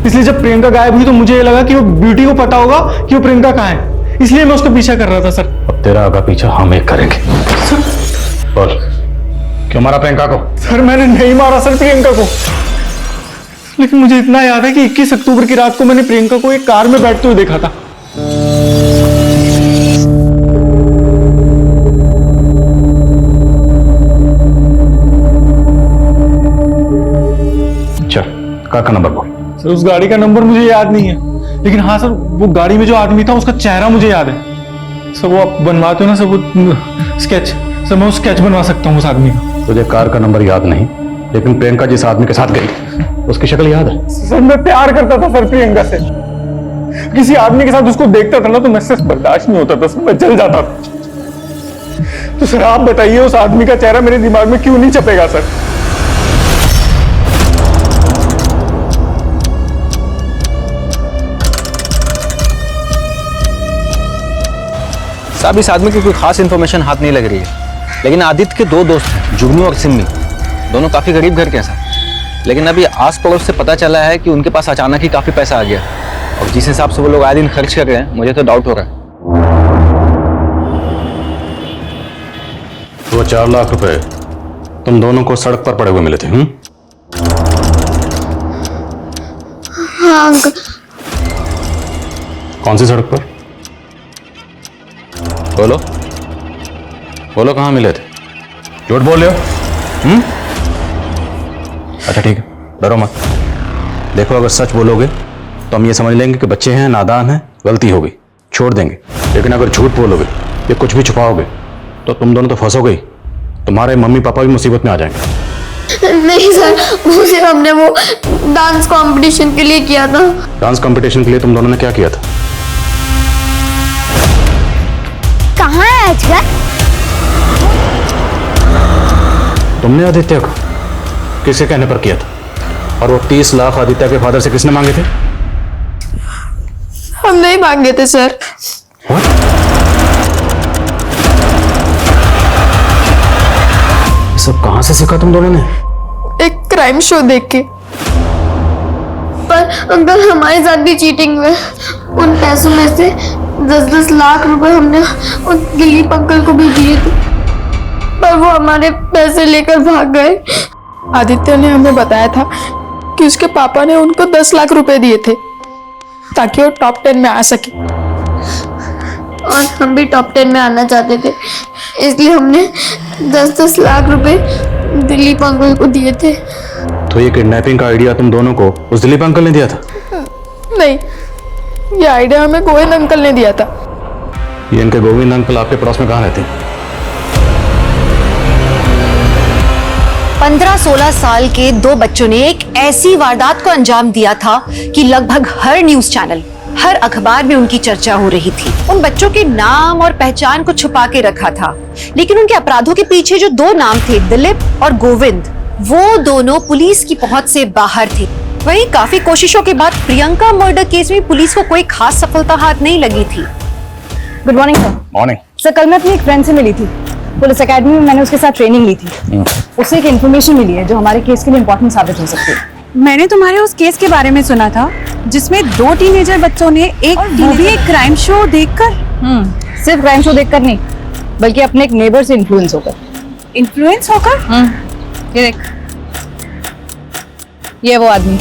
इसलिए जब प्रियंका गायब हुई तो मुझे ये लगा कि वो ब्यूटी को पता होगा कि वो प्रियंका कहाँ है, इसलिए मैं उसका पीछा कर रहा था। सर अब तेरा आगा पीछा हम एक करेंगे। बोल, क्यों मारा प्रियंका को? सर मैंने नहीं मारा सर प्रियंका को, लेकिन मुझे इतना याद है कि 21 अक्टूबर की रात को मैंने प्रियंका को एक कार में बैठते हुए देखा था। चल कार का नंबर बोल। सर उस गाड़ी का नंबर मुझे याद नहीं है, लेकिन हाँ सर वो गाड़ी में जो आदमी था उसका चेहरा मुझे याद है। सर वो आप बनवाते हो ना सर वो स्केच, सर मैं वो स्केच बनवा सकता हूँ उस आदमी का। तुझे कार का नंबर याद नहीं, लेकिन प्रियंका जिस आदमी के साथ गई उसकी शक्ल याद है? सर मैं प्यार करता था सर प्रियंका से। किसी आदमी के साथ उसको देखता था ना तो मैं सिर्फ बर्दाश्त नहीं होता था सर, मैं जल जाता था। तो सर आप बताइए उस आदमी का चेहरा मेरे दिमाग में क्यों नहीं छपेगा सर? साहब इस आदमी की कोई खास इन्फॉर्मेशन हाथ नहीं लग रही है, लेकिन आदित्य के 2 दोस्त हैं, जुगनू और सिम्मी, दोनों काफी गरीब घर के हैं साहब। लेकिन अभी आस पड़ोस से पता चला है कि उनके पास अचानक ही काफी पैसा आ गया, और जिस हिसाब से वो लोग आए दिन खर्च कर रहे हैं मुझे तो डाउट हो रहा है। वो 4 लाख रुपए तुम दोनों को सड़क पर पड़े हुए मिले थे? हाँ अंकल। कौन सी सड़क पर? बोलो बोलो, कहाँ मिले थे? झूठ बोल रहे हो? अच्छा ठीक है, डरो मत। देखो अगर सच बोलोगे तो हम ये समझ लेंगे कि बच्चे हैं, नादान हैं, गलती हो गई, छोड़ देंगे। लेकिन अगर झूठ बोलोगे या कुछ भी छुपाओगे तो तुम दोनों तो फंसोगे ही, तुम्हारे मम्मी पापा भी मुसीबत में आ जाएंगे। नहीं सर, वो सिर्फ हमने वो डांस कंपटीशन के लिए किया था। डांस कंपटीशन के लिए तुम दोनों ने क्या किया था? कहाँ है अजगर? तुमने आदित्य को किसके कहने पर किया था? और वो 30 लाख आदित्य के फादर से किसने मांगे थे? हम नहीं मांगे थे सर। सब कहां से सीखा तुम दोनों ने? एक क्राइम शो देख के। पर अंकल हमारे साथ भी चीटिंग हुई। उन पैसों में से 10-10 लाख रुपए हमने उन दिलीप अंकल को भी दिए थे, पर वो हमारे पैसे लेकर भाग गए। आदित्य ने हमें बताया था कि उसके पापा ने उनको 10 लाख रुपए दिए थे ताकि वो टॉप 10 में आ सके, और हम भी टॉप 10 में आना चाहते थे, इसलिए हमने 10-10 लाख रुपए दिलीप अंकल को दिए थे। तो ये किडनैपिंग का आइडिया तुम दोनों को उस दिलीप अंकल ने दिया था? नहीं, ये आइडिया हमें गोविंद अंकल ने दिया था। ये इनके गोविंद अंकल आपके पड़ोस में कहाँ रहते हैं? 15-16 साल के दो बच्चों ने एक ऐसी वारदात को अंजाम दिया था कि लगभग हर न्यूज चैनल, हर अखबार में उनकी चर्चा हो रही थी। उन बच्चों के नाम और पहचान को छुपा के रखा था, लेकिन उनके अपराधों के पीछे जो दो नाम थे, दिलीप और गोविंद, वो दोनों पुलिस की पहुंच से बाहर थे। वहीं काफी कोशिशों के बाद प्रियंका मर्डर केस में पुलिस को कोई खास सफलता हाथ नहीं लगी थी। Good morning sir. Morning. Sir, कल मैं अपनी एक फ्रेंड से मिली थी। पुलिस एकेडमी में मैंने उसके साथ ट्रेनिंग ली थी। उससे एक इन्फॉर्मेशन मिली है जो हमारे केस के लिए इंपॉर्टेंट साबित हो सकती है। मैंने तुम्हारे उस केस के बारे में सुना था जिसमें 2 टीनेजर बच्चों ने वो भी एक क्राइम शो देखकर। सिर्फ क्राइम शो देखकर नहीं, बल्कि अपने एक नेबर से इन्फ्लुएंस होकर। इन्फ्लुएंस होकर? ये देख, ये वो आदमी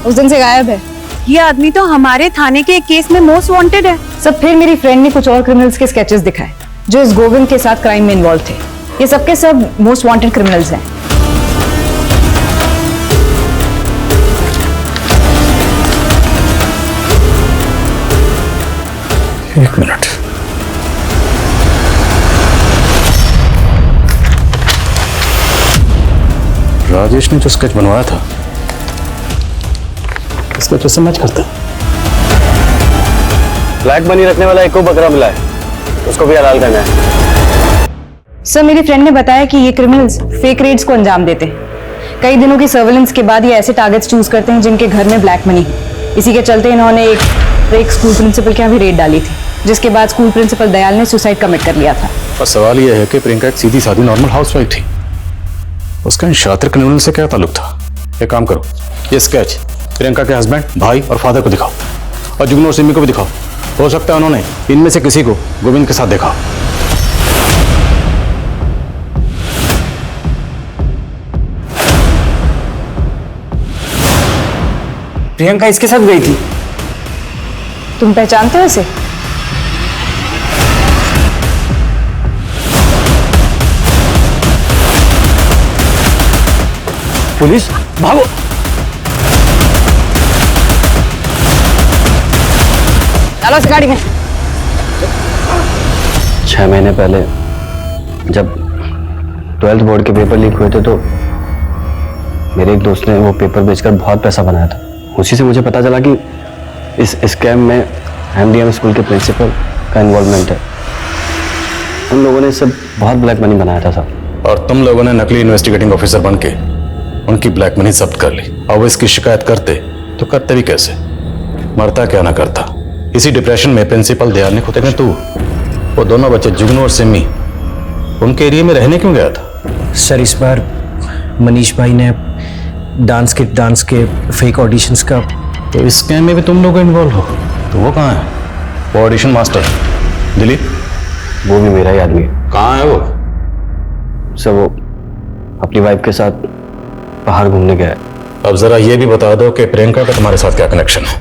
उस दिन से गायब है। ये आदमी तो हमारे थाने के एक केस में मोस्ट वांटेड है। सब फिर मेरी फ्रेंड ने कुछ और क्रिमिनल्स के स्केचेस दिखाए जो इस गोविंद के साथ क्राइम में इन्वॉल्व थे। ये सबके सब मोस्ट वांटेड क्रिमिनल्स हैं। एक मिनट। राजेश ने जो स्केच बनवाया था इसका तो मैच करता। ब्लैक मनी रखने वाला एक को बकरा मिला है, उसको भी हलाल करना है। सर, मेरी फ्रेंड ने बताया कि ये क्रिमिनल्स फेक रेड्स को अंजाम देते हैं। कई दिनों की सर्वेलेंस के बाद ये ऐसे टारगेट्स चूज करते हैं जिनके घर में ब्लैक मनी है। इसी के चलते इन्होंने एक स्कूल प्रिंसिपल के यहाँ भी रेड डाली थी, जिसके बाद स्कूल प्रिंसिपल दयाल ने सुसाइड कमिट कर लिया था। और सवाल यह है कि प्रियंका एक सीधी सादी नॉर्मल हाउसवाइफ थी, उसका इन शातिर क्रिमिनल से क्या ताल्लुक था? एक काम करो, ये स्केच प्रियंका के हस्बैंड, भाई और फादर को दिखाओ, और जुगनू और सिमी को भी दिखाओ। हो सकता है उन्होंने इनमें से किसी को गोविंद के साथ देखा। प्रियंका इसके साथ गई थी? तुम पहचानते हो इसे? पुलिस, भागो! चलो इस गाड़ी में। 6 महीने पहले जब 12th बोर्ड के पेपर लीक हुए थे तो मेरे एक दोस्त ने वो पेपर बेचकर बहुत पैसा बनाया था। उसी से मुझे पता चला कि इस स्कैम में एमडीएम स्कूल के प्रिंसिपल का इन्वॉल्वमेंट है। उन लोगों ने सब बहुत ब्लैक मनी बनाया था साहब। और तुम लोगों ने नकली इन्वेस्टिगेटिंग ऑफिसर बन के उनकी ब्लैक मनी जब्त कर ली। अब वो इसकी शिकायत करते तो करते भी कैसे? मरता क्या ना करता। इसी डिप्रेशन में प्रिंसिपल दयाल ने खुद में तू वो दोनों बच्चे जुगनू और सिमी उनके एरिया में रहने क्यों गया था? सर, इस बार मनीष भाई ने डांस के फेक ऑडिशंस का। तो इस स्कैम में भी तुम लोग इन्वॉल्व हो? तो वो कहाँ है? वो ऑडिशन मास्टर दिलीप? वो भी मेरा ही आदमी है। कहाँ है वो? सर, वो अपनी वाइफ के साथ बाहर घूमने गया है। अब जरा ये भी बता दो कि प्रियंका का तुम्हारे साथ क्या कनेक्शन है,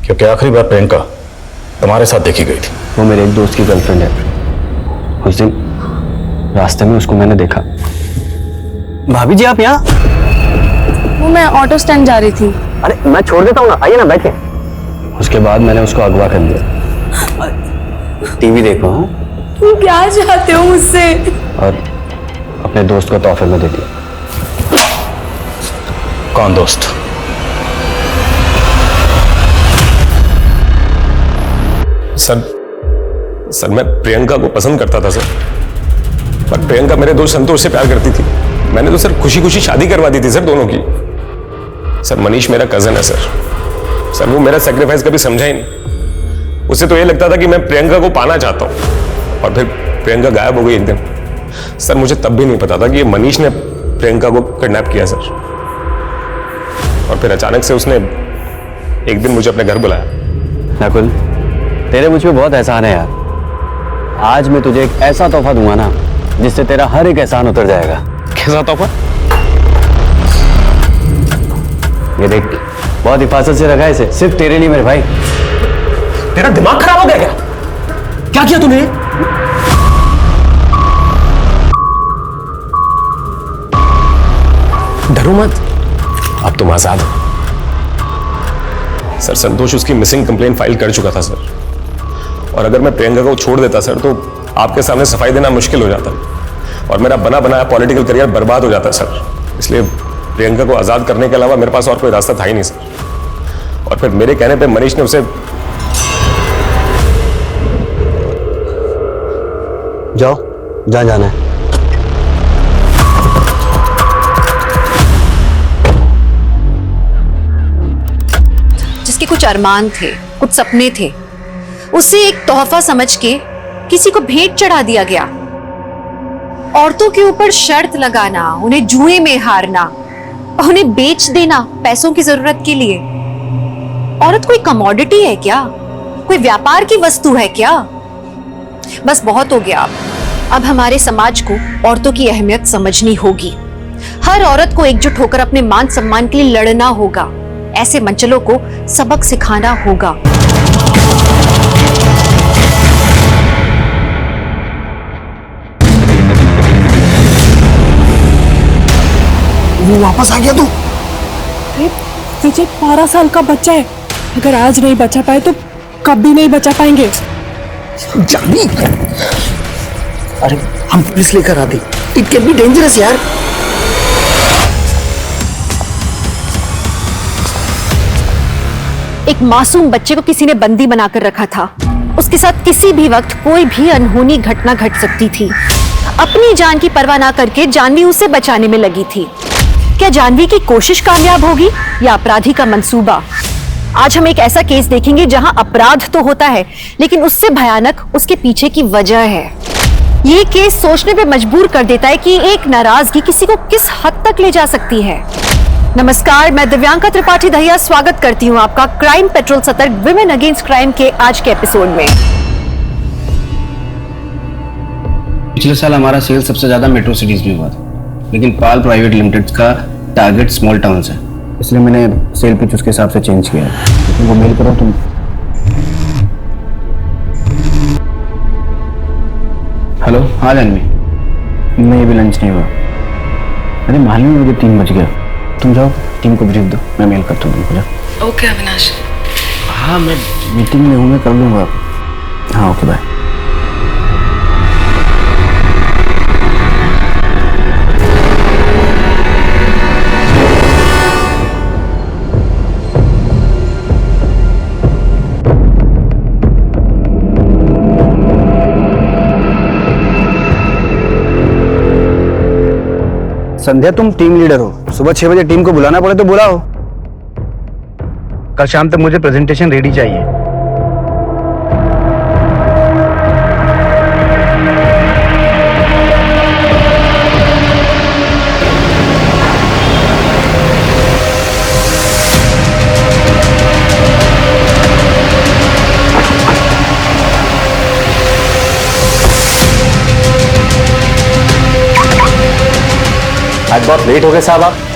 क्योंकि आखिरी बार प्रियंका तुम्हारे साथ देखी गई थी। वो मेरे एक दोस्त की गर्लफ्रेंड है। उस दिन रास्ते में उसको मैंने देखा। भाभी जी, आप यहाँ? वो मैं ऑटो स्टैंड जा रही थी। अरे मैं छोड़ देता हूँ ना, आइए ना बैठिए। उसके बाद मैंने उसको अगवा कर लिया। टीवी देखो। हाँ, तुम क्या चाहते हो मुझसे? और अपने दोस्त को तोहफे में दे दिया। कौन दोस्त? सर मैं प्रियंका को पसंद करता था सर, पर प्रियंका मेरे दोस्त संतोष से प्यार करती थी। मैंने तो सर खुशी खुशी शादी करवा दी थी सर दोनों की। सर, मनीष मेरा कजन है सर, वो मेरा सेक्रीफाइस कभी समझा ही नहीं। उसे तो ये लगता था कि मैं प्रियंका को पाना चाहता हूं, और फिर प्रियंका गायब हो गई एक दिन। सर, मुझे तब भी नहीं पता था कि ये मनीष ने प्रियंका को किडनैप किया सर। और फिर अचानक से उसने एक दिन मुझे अपने घर बुलाया। नकुल, तेरे मुझ पे बहुत एहसान है यार। आज मैं तुझे एक ऐसा तोहफा दूंगा ना जिससे तेरा हर एक एहसान उतर जाएगा। कैसा तोहफा? ये देख, बहुत हिफाजत से रखा है इसे, सिर्फ तेरे लिए मेरे भाई। तेरा दिमाग खराब हो गया क्या? क्या किया तूने? डरो मत, अब तुम आजाद हो। सर, संतोष उसकी मिसिंग कंप्लेंट फाइल कर चुका था सर, और अगर मैं प्रियंका को छोड़ देता सर तो आपके सामने सफाई देना मुश्किल हो जाता और मेरा बना बनाया पॉलिटिकल करियर बर्बाद हो जाता सर। इसलिए प्रियंका को आज़ाद करने के अलावा मेरे पास और कोई रास्ता था ही नहीं सर। और फिर मेरे कहने पे मनीष ने उसे जाओ जहां जाना है। जिसके कुछ अरमान थे, कुछ सपने थे, उसे एक तोहफा समझ के किसी को भेंट चढ़ा दिया गया। औरतों के ऊपर शर्त लगाना, उन्हें जुए में हारना, उन्हें बेच देना पैसों की जरूरत के लिए। औरत कोई कमोडिटी है क्या? कोई व्यापार की वस्तु है क्या? बस बहुत हो गया। अब हमारे समाज को औरतों की अहमियत समझनी होगी। हर औरत को एकजुट होकर अपने मान सम्मान के लिए लड़ना होगा। ऐसे मंचलों को सबक सिखाना होगा। वो वापस आ गया तू? विजय 12 साल का बच्चा है। अगर आज नहीं बचा पाए तो कभी नहीं बचा पाएंगे। जानी, अरे हम पुलिस लेकर आते। इट कैन बी डेंजरस यार। एक मासूम बच्चे को किसी ने बंदी बनाकर रखा था। उसके साथ किसी भी वक्त कोई भी अनहोनी घटना घट सकती थी। अपनी जान की परवाह ना करके जानवी उसे बचाने में लगी थी। क्या जानवी की कोशिश कामयाब होगी या अपराधी का मंसूबा? आज हम एक ऐसा केस देखेंगे जहां अपराध तो होता है, लेकिन उससे भयानक उसके पीछे की वजह है। ये केस सोचने पे मजबूर कर देता है कि एक नाराजगी किसी को किस हद तक ले जा सकती है। नमस्कार, मैं दिव्यांका त्रिपाठी दहिया स्वागत करती हूँ आपका क्राइम पेट्रोल सतर्क विमेन अगेंस्ट क्राइम के आज के एपिसोड में। पिछले साल हमारा सेल सबसे ज्यादा मेट्रो सिटीज में हुआ था, लेकिन पाल प्राइवेट लिमिटेड का टारगेट स्मॉल टाउन्स है, इसलिए मैंने सेल पिच उसके हिसाब से चेंज किया है। तो वो मेल करो तुम। हेलो, हाँ जानवी, नहीं अभी लंच नहीं हुआ। अरे मालूम है मुझे 3 बज गया। तुम जाओ टीम को ब्रीफ दो, मैं मेल करता हूँ तुमको। जाओ। ओके अविनाश। हाँ मैं मीटिंग में हूँ, मैं कर लूँगा। हाँ ओके बाय। संध्या तुम टीम लीडर हो, सुबह 6 बजे टीम को बुलाना पड़े तो बुलाओ। कल शाम तक मुझे प्रेजेंटेशन रेडी चाहिए। आज बहुत लेट हो गए साहब आप।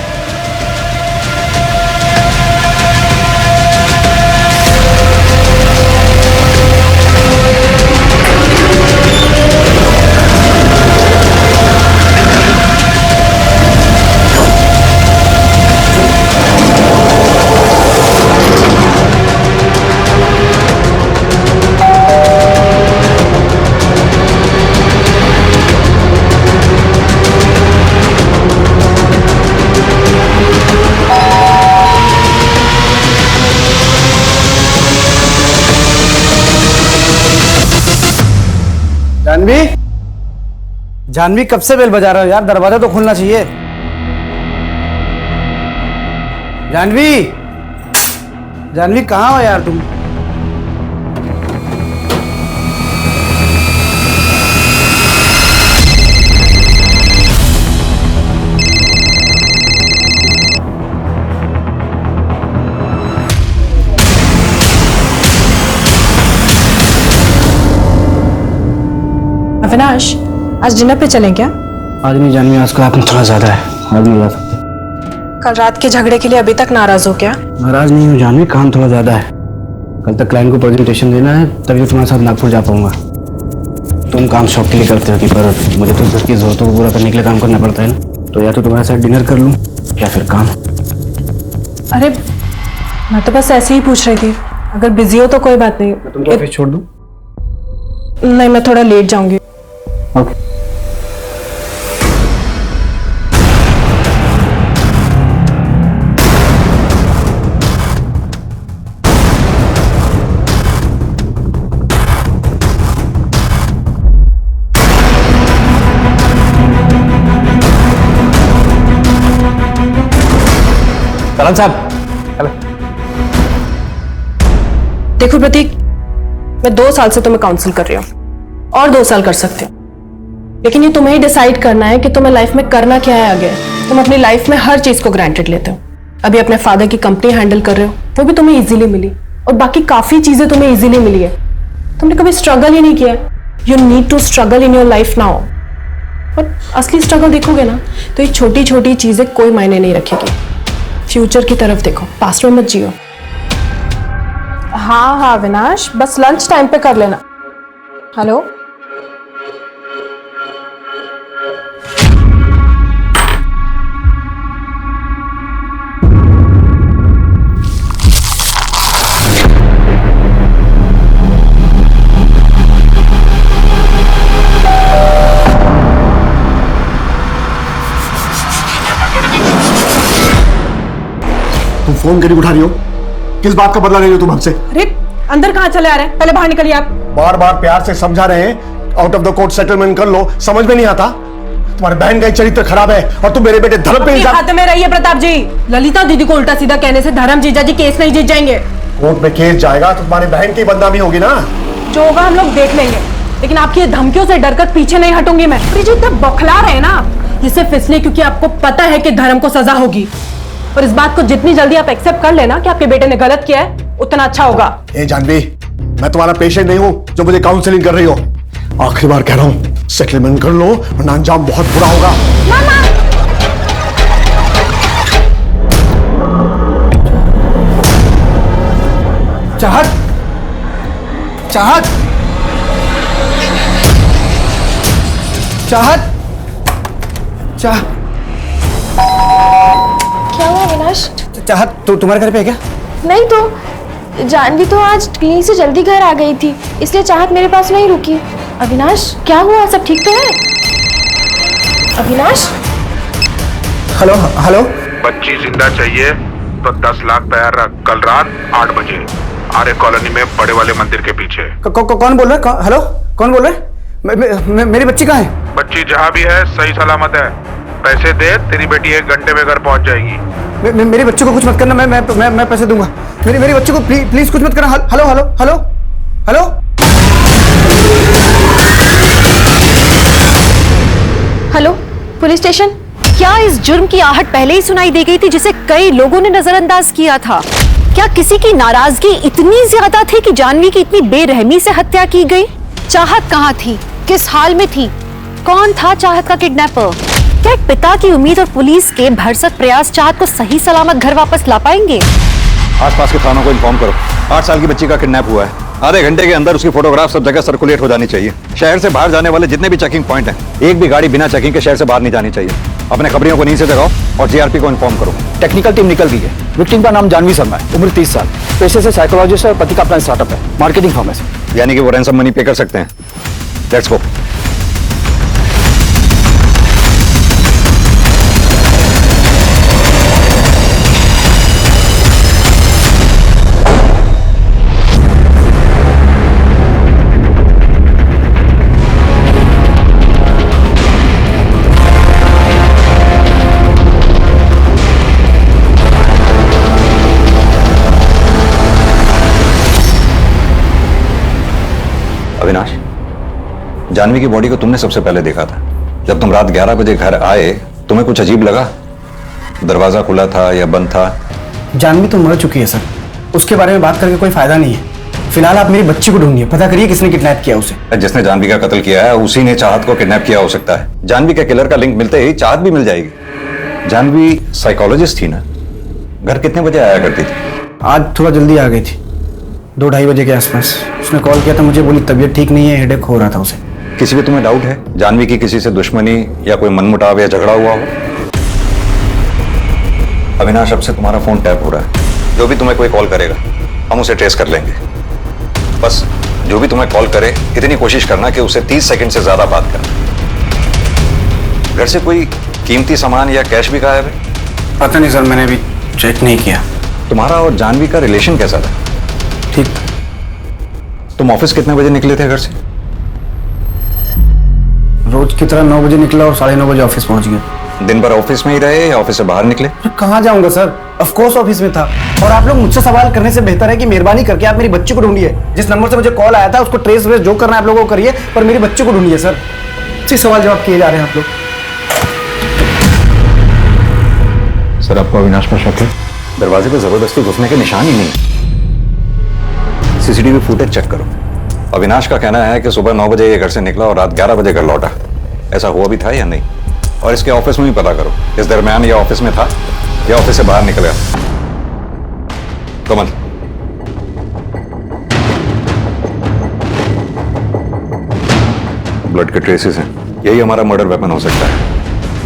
जानवी, जानवी कब से बेल बजा रहा हो यार? दरवाजा तो खुलना चाहिए। जानवी, जानवी कहाँ हो यार तुम? अविनाश, आज डिनर पे चलें क्या? आज नहीं जानवी, आज का आपने थोड़ा ज्यादा है, आज नहीं जा सकते। कल रात के झगड़े के लिए अभी तक नाराज हो क्या? नाराज नहीं हूँ जानवी, काम थोड़ा ज्यादा है। कल तक क्लाइंट को प्रेजेंटेशन देना है, तभी तो तुम्हारे साथ नागपुर जा पाऊंगा। तुम काम शौक के लिए करते हो कि पर मुझे तो घर की जरूरतों को पूरा करने के लिए काम करना पड़ता है ना। तो या तो तुम्हारे साथ डिनर कर लूँ या फिर काम। अरे मैं तो बस ऐसे ही पूछ रही थी, अगर बिजी हो तो कोई बात नहीं। तुम तो ऑफिस छोड़ दूँ? नहीं, मैं थोड़ा लेट जाऊंगी। ओके। करण साहब, देखो प्रतीक, मैं 2 साल से तुम्हें काउंसिल कर रही हूँ और 2 साल कर सकती हूँ, लेकिन ये तुम्हें ही डिसाइड करना है कि तुम्हें लाइफ में करना क्या है आगे। तुम अपनी लाइफ में हर चीज को ग्रांटेड लेते हो। अभी अपने फादर की कंपनी हैंडल कर रहे हो, वो भी तुम्हें इजीली मिली, और बाकी काफी चीजें तुम्हें इजीली मिली है। तुमने कभी स्ट्रगल ही नहीं किया। You need to struggle in your life now. और असली स्ट्रगल देखोगे ना, तो ये छोटी छोटी चीजें कोई मायने नहीं रखेगी। फ्यूचर की तरफ देखो, पास्ट में मत जियो। हाँ हाँ अविनाश, बस लंच टाइम पे कर लेना। हेलो, तुम फोन क्यों उठा रही हो? किस बात का बदला ले रही हो तुम हमसे? अरे अंदर कहाँ चले आ रहे हैं? पहले बाहर निकलिए आप। बार बार प्यार से समझा रहे हैं, out of the court settlement कर लो, समझ में नहीं आता? तुम्हारे बहन का चरित्र खराब है और तुम मेरे बेटे धर्म पे हाथ में रहिए प्रताप जी। ललिता दीदी को उल्टा सीधा कहने से धर्म जीजा जी केस नहीं जीत जाएंगे। कोर्ट में केस जाएगा तो तुम्हारी बहन की बदनामी होगी ना। जो होगा हम लोग देख लेंगे, लेकिन आपकी ये धमकियों से डरकर पीछे नहीं हटूंगी मैं। जो इतना बौखला रहे ना आप, ये सिर्फ इसलिए क्योंकि आपको पता है कि धर्म को सजा होगी, और इस बात को जितनी जल्दी आप एक्सेप्ट कर लेना कि आपके बेटे ने गलत किया है, उतना अच्छा होगा। ए जानवी, मैं तुम्हारा पेशेंट नहीं हूं जो मुझे काउंसलिंग कर रही हो। आखिरी बार कह रहा हूं, सेटलमेंट कर लो वरना अंजाम बहुत बुरा होगा। चाहत, चाहत, चाहत, क्या हुआ अविनाश? चाहत तो तुम्हारे घर पे है क्या? नहीं तो जानवी तो आज क्लिनिक से जल्दी घर आ गई थी, इसलिए चाहत मेरे पास नहीं रुकी। अविनाश क्या हुआ, सब ठीक तो है? Avinash, hello hello. बच्ची जिंदा चाहिए तो 10 लाख तैयार रख। कल रात 8 बजे आर्य कॉलोनी में बड़े वाले मंदिर के पीछे। कौन बोल रहा है? हेलो, कौन बोल रहा है? मेरी बच्ची कहाँ है? बच्ची जहाँ भी है सही सलामत है। पैसे दे, तेरी बेटी 1 घंटे में घर पहुंच जाएगी। मेरी बच्ची को कुछ मत करना, मैं पैसे दूंगा। मेरी बच्ची को प्लीज कुछ मत करना। Hello hello hello hello. Hello, police station. क्या इस जुर्म की आहट पहले ही सुनाई दे गई थी जिसे कई लोगों ने नजरअंदाज किया था? क्या किसी की नाराजगी इतनी ज्यादा थी कि जानवी की इतनी बेरहमी से हत्या की गई? चाहत कहाँ थी, किस हाल में थी, कौन था चाहत का किडनैपर? क्या एक पिता की उम्मीद और पुलिस के भरसक प्रयास चाहत को सही सलामत घर वापस ला पाएंगे? आसपास के थानों को इन्फॉर्म करो। 8 साल की बच्ची का किडनैप हुआ है। आधे घंटे के अंदर उसकी फोटोग्राफ सब जगह सर्कुलेट हो जानी चाहिए। शहर से बाहर जाने वाले जितने भी चेकिंग पॉइंट हैं, एक भी गाड़ी बिना चेकिंग के शहर से बाहर नहीं जानी चाहिए। अपने खबरियों को नींद से जगाओ और जीआरपी को इन्फॉर्म करो। टेक्निकल टीम निकल गई है। विक्टिम का नाम जानवी शर्मा है, उम्र 30 साल, पेशे से साइकोलॉजिस्ट और पति का अपना स्टार्टअप है, मार्केटिंग फर्म है। यानी कि वो रैंसम मनी पे कर सकते हैं। Let's go. अविनाश, जानवी की बॉडी को तुमने सबसे पहले देखा था। जब तुम रात 11 बजे घर आए, तुम्हें कुछ अजीब लगा? दरवाजा खुला था या बंद था? जानवी तो मर चुकी है सर, उसके बारे में बात करके कोई फायदा नहीं है। फिलहाल आप मेरी बच्ची को ढूंढिए, पता करिए किसने किडनैप किया उसे। जिसने जानवी का कत्ल किया है उसी ने चाहत को किडनैप किया हो सकता है। जानवी के किलर का लिंक मिलते ही चाहत भी मिल जाएगी। जानवी साइकोलॉजिस्ट थी ना, घर कितने बजे आया करती थी? आज थोड़ा जल्दी आ गई थी, 2-2:30 बजे के आसपास। उसने कॉल किया था मुझे, बोली तबीयत ठीक नहीं है, हेडेक हो रहा था उसे। किसी भी तुम्हें डाउट है जानवी की किसी से दुश्मनी या कोई मनमुटाव या झगड़ा हुआ हो? अविनाश, अब से तुम्हारा फोन टैप हो रहा है। जो भी तुम्हें कोई कॉल करेगा हम उसे ट्रेस कर लेंगे। बस जो भी तुम्हें कॉल करे इतनी कोशिश करना कि उसे 30 सेकंड से ज्यादा बात करना। घर से कोई कीमती सामान या कैश भी गायब है? पता नहीं सर, मैंने अभी चेक नहीं किया। तुम्हारा और जानवी का रिलेशन कैसा था? ठीक। तुम ऑफिस कितने बजे निकले थे घर से? रोज की तरह 9 बजे निकला और 9:30 बजे ऑफिस पहुंच गया। दिन भर ऑफिस में ही रहे या ऑफिस से बाहर निकले? कहाँ जाऊंगा सर, ऑफ कोर्स ऑफिस में था। और आप लोग मुझसे सवाल करने से बेहतर है कि मेहरबानी करके आप मेरी बच्ची को ढूंढिए। जिस नंबर से मुझे कॉल आया था उसको ट्रेस व्रेस जो करना है आप लोगों को करिए, पर मेरी बच्ची को ढूंढिए सर। सिर्फ सवाल जवाब किए जा रहे हैं आप लोग। सर आपको अविनाश पर शक है? दरवाजे पर जबरदस्ती घुसने के निशान ही नहीं। सीसीटीवी फुटेज चेक करो। अविनाश का कहना है कि सुबह 9 बजे ये घर से निकला और रात 11 बजे घर लौटा। ऐसा हुआ भी था या नहीं? और इसके ऑफिस में भी पता करो, इस दरमियान ये ऑफिस में था या ऑफिस से बाहर निकला। कमल, ब्लड के ट्रेसेस हैं, यही हमारा मर्डर वेपन हो सकता है।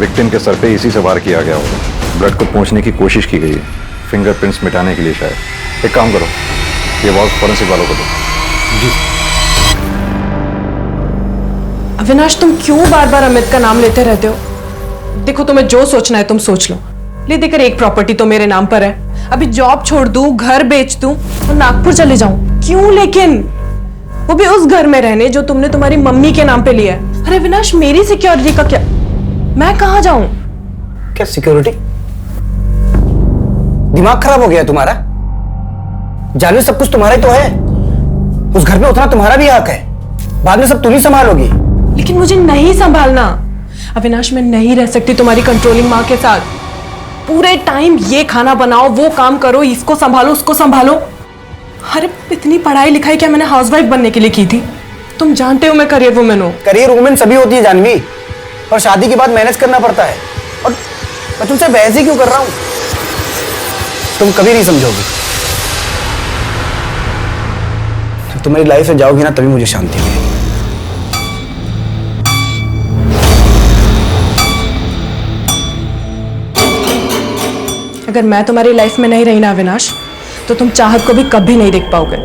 विक्टिम के सर पे इसी से वार किया गया होगा। ब्लड को पहुंचने की कोशिश की गई है, फिंगरप्रिंट्स मिटाने के लिए शायद। एक काम करो, ये वॉल्व फॉरेंसिक वालों को दो। जी। अविनाश, तुम क्यों बार बार अमित का नाम लेते रहते हो? देखो, तुम्हें जो सोचना है तुम सोच लो। ले देकर एक प्रॉपर्टी तो मेरे नाम पर है। अभी जॉब छोड़ दूं, घर बेच दूं और नागपुर चले जाऊं? क्यों लेकिन? वो भी उस घर में रहने जो तुमने तुम्हारी मम्मी के नाम पे लिया है। अरे अविनाश, मेरी सिक्योरिटी का क्या? मैं कहाँ जाऊं? क्या सिक्योरिटी? दिमाग खराब हो गया तुम्हारा? जानवी, सब कुछ तुम्हारा ही तो है। उस घर में उतना तुम्हारा भी हक है। बाद में सब तुम ही संभालोगी। लेकिन मुझे नहीं संभालना अविनाश। मैं नहीं रह सकती तुम्हारी कंट्रोलिंग माँ के साथ। पूरे टाइम ये खाना बनाओ, वो काम करो, इसको संभालो, उसको संभालो। अरे इतनी पढ़ाई लिखाई क्या मैंने हाउसवाइफ बनने के लिए की थी? तुम जानते हो मैं करियर वुमेन हूँ। करियर वुमेन सभी होती है जानवी, और शादी के बाद मैनेज करना पड़ता है। और मैं तुमसे बहस ही क्यों कर रहा हूं? तुम कभी नहीं समझोगी। जब तुम मेरी लाइफ से जाओगी ना, तभी मुझे शांति मिलेगी। अगर मैं तुम्हारी लाइफ में नहीं रही ना अविनाश, तो तुम चाहत को भी कभी नहीं देख पाओगे।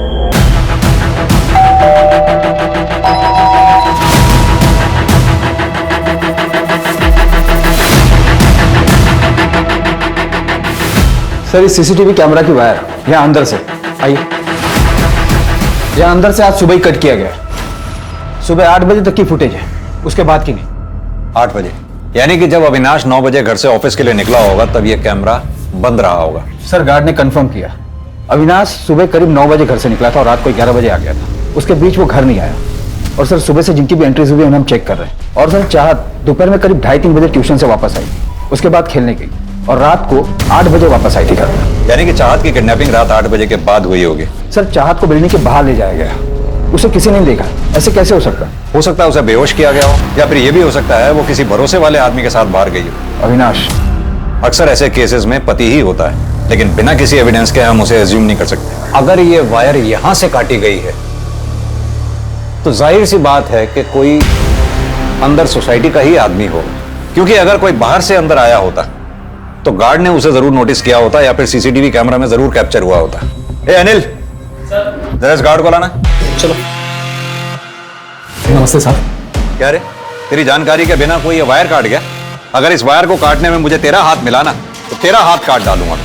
सर, इस सीसीटीवी कैमरा की वायर यहाँ अंदर से आइए, यहाँ अंदर से आज सुबह ही कट किया गया। सुबह 8 बजे तक की फुटेज है, उसके बाद की नहीं। 8 बजे यानी कि जब अविनाश 9 बजे घर से ऑफिस के लिए निकला होगा तब यह कैमरा बंद रहा होगा। सर, गार्ड ने कंफर्म किया। अविनाश सुबह करीब 9 बजे घर से निकला था और रात को 11 बजे आ गया था। उसके बीच वो घर नहीं आया। और सर, सुबह से जिनकी भी एंट्रीज हुई उन्हें हम चेक कर रहे हैं। और सर, चाहत दोपहर में करीब 2:30-3 बजे ट्यूशन से वापस आई, उसके बाद खेलने गई और रात को 8 बजे वापस आई थी घर में। यानी कि चाहत की किडनैपिंग रात 8 बजे के बाद हुई होगी। सर, चाहत को बिल्डिंग के बाहर ले जाया गया, उसे किसी ने देखा। ऐसे कैसे हो सकता है? हो सकता है उसे बेहोश किया गया हो, या फिर यह भी हो सकता है वो किसी भरोसे वाले आदमी के साथ बाहर गई हो। अविनाश, अक्सर ऐसे केसेस में पति ही होता है, लेकिन बिना किसी एविडेंस के हम उसे एज्यूम नहीं कर सकते। अगर ये वायर यहां से काटी गई है तो जाहिर सी बात है कि कोई अंदर सोसाइटी का ही आदमी हो, क्योंकि अगर कोई बाहर से अंदर आया होता तो गार्ड ने उसे जरूर नोटिस किया होता या फिर सीसीटीवी कैमरा में जरूर कैप्चर हुआ होता। ए अनिल, जरा इस गार्ड को लाना। चलो। नमस्ते साहब। क्या रे, तेरी जानकारी के बिना कोई ये वायर काट गया? अगर इस वायर को काटने में मुझे तेरा हाथ मिला ना तो तेरा हाथ काट डालूंगा।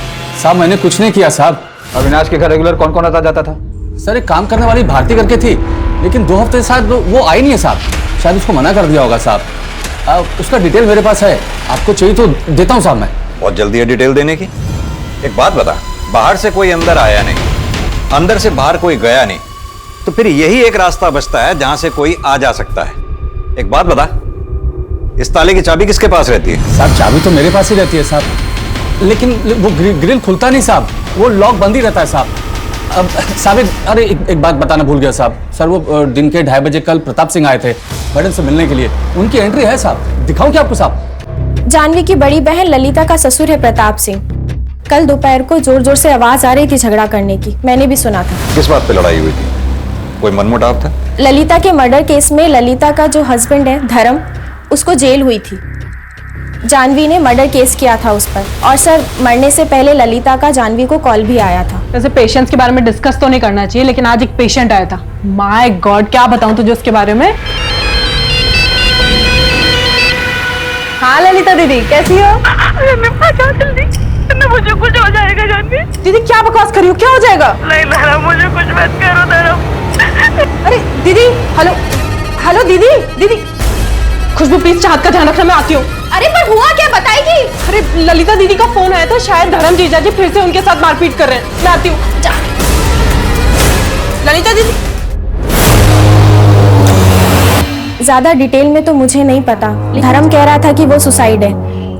साहब, मैंने कुछ नहीं किया साहब। अविनाश के घर रेगुलर कौन कौन आता जाता था? सर, एक काम करने वाली भारती करके थी, लेकिन 2 हफ्ते से वो आई नहीं है साहब। शायद उसको मना कर दिया होगा साहब। उसका डिटेल मेरे पास है, आपको चाहिए तो देता हूँ साहब। मैं बहुत जल्दी है डिटेल देने की। एक बात बता, बाहर से कोई अंदर आया नहीं, अंदर से बाहर कोई गया नहीं, तो फिर यही एक रास्ता बचता है जहां से कोई आ जा सकता है। एक बात बता, इस ताले की चाबी किसके पास रहती है? साहब, चाबी तो मेरे पास ही रहती है साहब, लेकिन वो ग्रिल खुलता नहीं साहब, वो लॉक बंद ही रहता है साहब। अब साहब, अरे एक बात बताना भूल गया साहब। सर, वो दिन के 2:30 बजे कल प्रताप सिंह आए थे मैडम से मिलने के लिए। उनकी एंट्री है साहब, दिखाऊं क्या आपको साहब? जानवी की बड़ी बहन ललिता का ससुर है प्रताप सिंह। कल दोपहर को जोर जोर से आवाज आ रही थी झगड़ा करने की, मैंने भी सुना था। किस बात पे लड़ाई हुई थी? कोई मनमुटाव था? ललिता के मर्डर केस में ललिता का जो हस्बैंड है धर्म, उसको जेल हुई थी। जानवी ने मर्डर केस किया था उस पर। और सर, मरने से पहले ललिता का जानवी को कॉल भी आया था। वैसे पेशेंट्स के बारे में डिस्कस तो नहीं करना चाहिए, लेकिन आज एक पेशेंट आया था। माय गॉड, क्या बताऊं तुझे उसके बारे में। हाँ ललिता दीदी, कैसी हो? जल्दी, मुझे कुछ हो जाएगा जानवी। दीदी क्या बकवास करी हो, क्या हो जाएगा? नहीं धर्म, मुझे कुछ मत करो धर्म। अरे दीदी, हेलो हेलो दीदी, दीदी खुशबू प्लीज चाहत का ध्यान रखना, मैं आती हूँ। अरे पर हुआ क्या, बताएगी? अरे ललिता दीदी का फोन आया था, शायद धर्म जीजा जी फिर से उनके साथ मारपीट कर रहे हैं। मैं आती हूँ। ललिता दीदी। ज्यादा डिटेल में तो मुझे नहीं पता। धर्म कह रहा था कि वो सुसाइड है,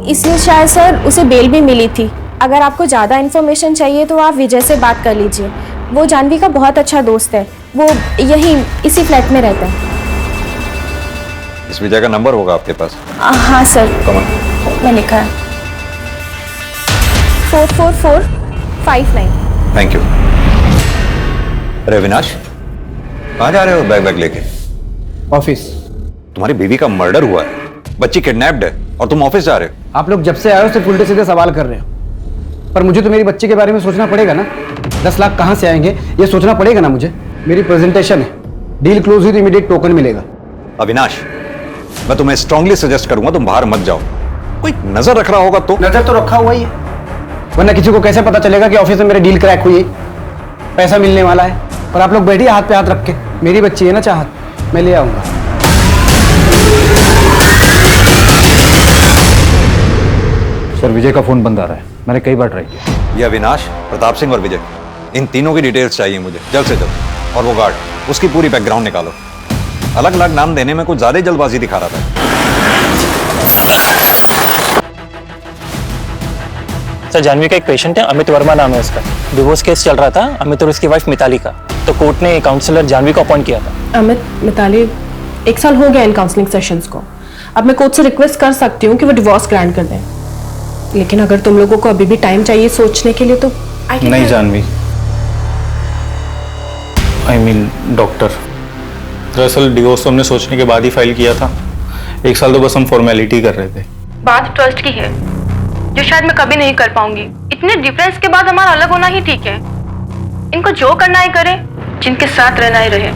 इसलिए शायद सर उसे बेल भी मिली थी। अगर आपको ज्यादा इन्फॉर्मेशन चाहिए तो आप विजय से बात कर लीजिए। वो जानवी का बहुत अच्छा दोस्त है, वो यही इसी फ्लैट में रहता है। इस विजय का नंबर होगा आपके पास? हाँ सर, मैं लिखा है 44459। Thank you. अरे अविनाश, कहाँ जा रहे हो बैग लेके? ऑफिस। तुम्हारी बीवी का मर्डर हुआ है, बच्ची किडनैप्ड है और तुम ऑफिस जा रहे हो? आप लोग जब से आए हो सिर्फ उल्टे सीधे सवाल कर रहे हो, पर मुझे तो मेरी बच्ची के बारे में सोचना पड़ेगा ना। 10 लाख कहाँ से आएंगे ये सोचना पड़ेगा ना मुझे। मेरी प्रेजेंटेशन है, डील क्लोज हुई तो इमीडिएट टोकन मिलेगा। अविनाश, मैं तुम्हें स्ट्रांगली सजेस्ट करूंगा तुम बाहर मत जाओ। कोई नजर रख रहा होगा तो? नजर तो रखा हुआ ही है, वरना किसी को कैसे पता चलेगा कि ऑफिस में मेरी डील क्रैक हुई है, पैसा मिलने वाला है। पर आप लोग बैठिए हाथ पे हाथ रख के, मेरी बच्ची है ना चाहत, मैं ले आऊंगा। सर विजय का फोन बंद आ रहा है, मैंने कई बार ट्राई किया। ये अविनाश, प्रताप सिंह और विजय, इन तीनों की डिटेल्स चाहिए मुझे जल्द से जल्द। और वो गार्ड, उसकी पूरी बैकग्राउंड निकालो। अलग अलग नाम देने में कुछ ज्यादा ही जल्दबाजी दिखा रहा था। सर जानवी का एक पेशेंट है, अमित वर्मा नाम है उसका। डिवोर्स केस चल रहा था अमित और उसकी वाइफ मिताली का, तो कोर्ट ने काउंसलर जानवी को अपॉइंट किया था। अमित मिताली 1 साल हो गया इन काउंसलिंग सेशंस को। अब मैं कोर्ट से रिक्वेस्ट कर सकती हूँ कि वो डिवोर्स ग्रांट कर दें, लेकिन अगर तुम लोगों को अभी भी टाइम चाहिए सोचने के लिए तो नहीं जानवी, आई मीन डॉक्टर, दरअसल डिवोर्स तो हमने सोचने के बाद ही फाइल किया था। 1 साल तो बस हम फॉर्मेलिटी कर रहे थे। बात ट्रस्ट की है, जो शायद मैं कभी नहीं कर पाऊंगी। इतने डिफरेंस के बाद हमारा अलग होना ही ठीक है। इनको जो करना है करें, जिनके साथ रहना ही रहे।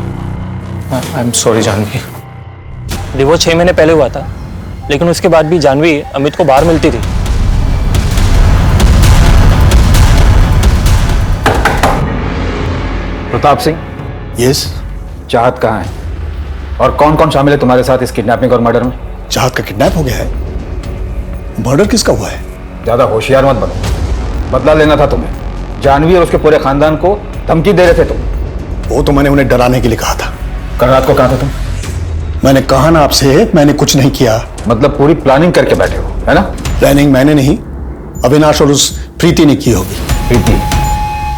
I am sorry Janvi. Divorce 6 महीने पहले हुआ था, लेकिन उसके बाद भी जानवी अमित को बाहर मिलती थी। प्रताप सिंह। यस। चाहत कहाँ है और कौन कौन शामिल है तुम्हारे साथ इस किडनैपिंग और मर्डर में? चाहत का किडनैप हो गया है? मर्डर किसका हुआ है? ज्यादा होशियार मत बनो, बदला लेना था तुम्हें। जानवी और उसके पूरे खानदान को धमकी दे रहे थे तुम। वो तो मैंने उन्हें डराने के लिए कहा था। कल रात को कहा था तुम? मैंने कहा ना आपसे, मैंने कुछ नहीं किया। मतलब पूरी प्लानिंग करके बैठे हो, है ना? प्लानिंग मैंने नहीं, अविनाश और उस प्रीति ने की होगी। प्रीति?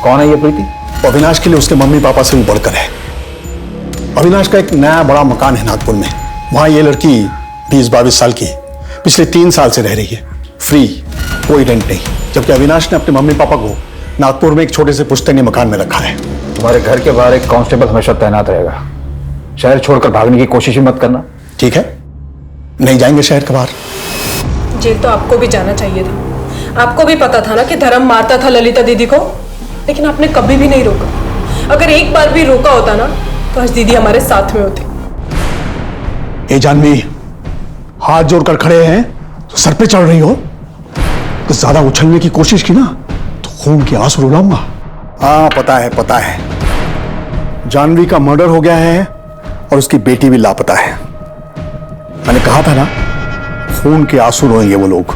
कौन है ये प्रीति? अविनाश के लिए उसके मम्मी पापा से भी बढ़कर है। अविनाश का एक नया बड़ा मकान है नागपुर में, वहां ये लड़की 20-22 साल की पिछले 3 साल से रह रही है, फ्री, कोई रेंट नहीं। जबकि अविनाश ने अपने मम्मी पापा को नागपुर में एक छोटे से पुश्तैनी मकान में रखा है। तुम्हारे घर के बाहर एक कांस्टेबल हमेशा तैनात रहेगा। शहर छोड़कर भागने की कोशिश मत करना, ठीक है? नहीं जाएंगे शहर के बाहर। जेल तो आपको भी जाना चाहिए था। आपको भी पता था ना कि धर्म मारता था ललिता दीदी को, लेकिन आपने कभी भी नहीं रोका। अगर एक बार भी रोका होता ना तो आज दीदी हमारे साथ में होती। ए जानवी, हाथ जोड़कर खड़े हैं तो सर पे चढ़ रही हो। तो ज्यादा उछलने की कोशिश की ना तो खून के आंसू रुलाऊंगा। हाँ पता है, जानवी का मर्डर हो गया है और उसकी बेटी भी लापता है। मैंने कहा था ना, खून के आंसू रोएंगे वो लोग।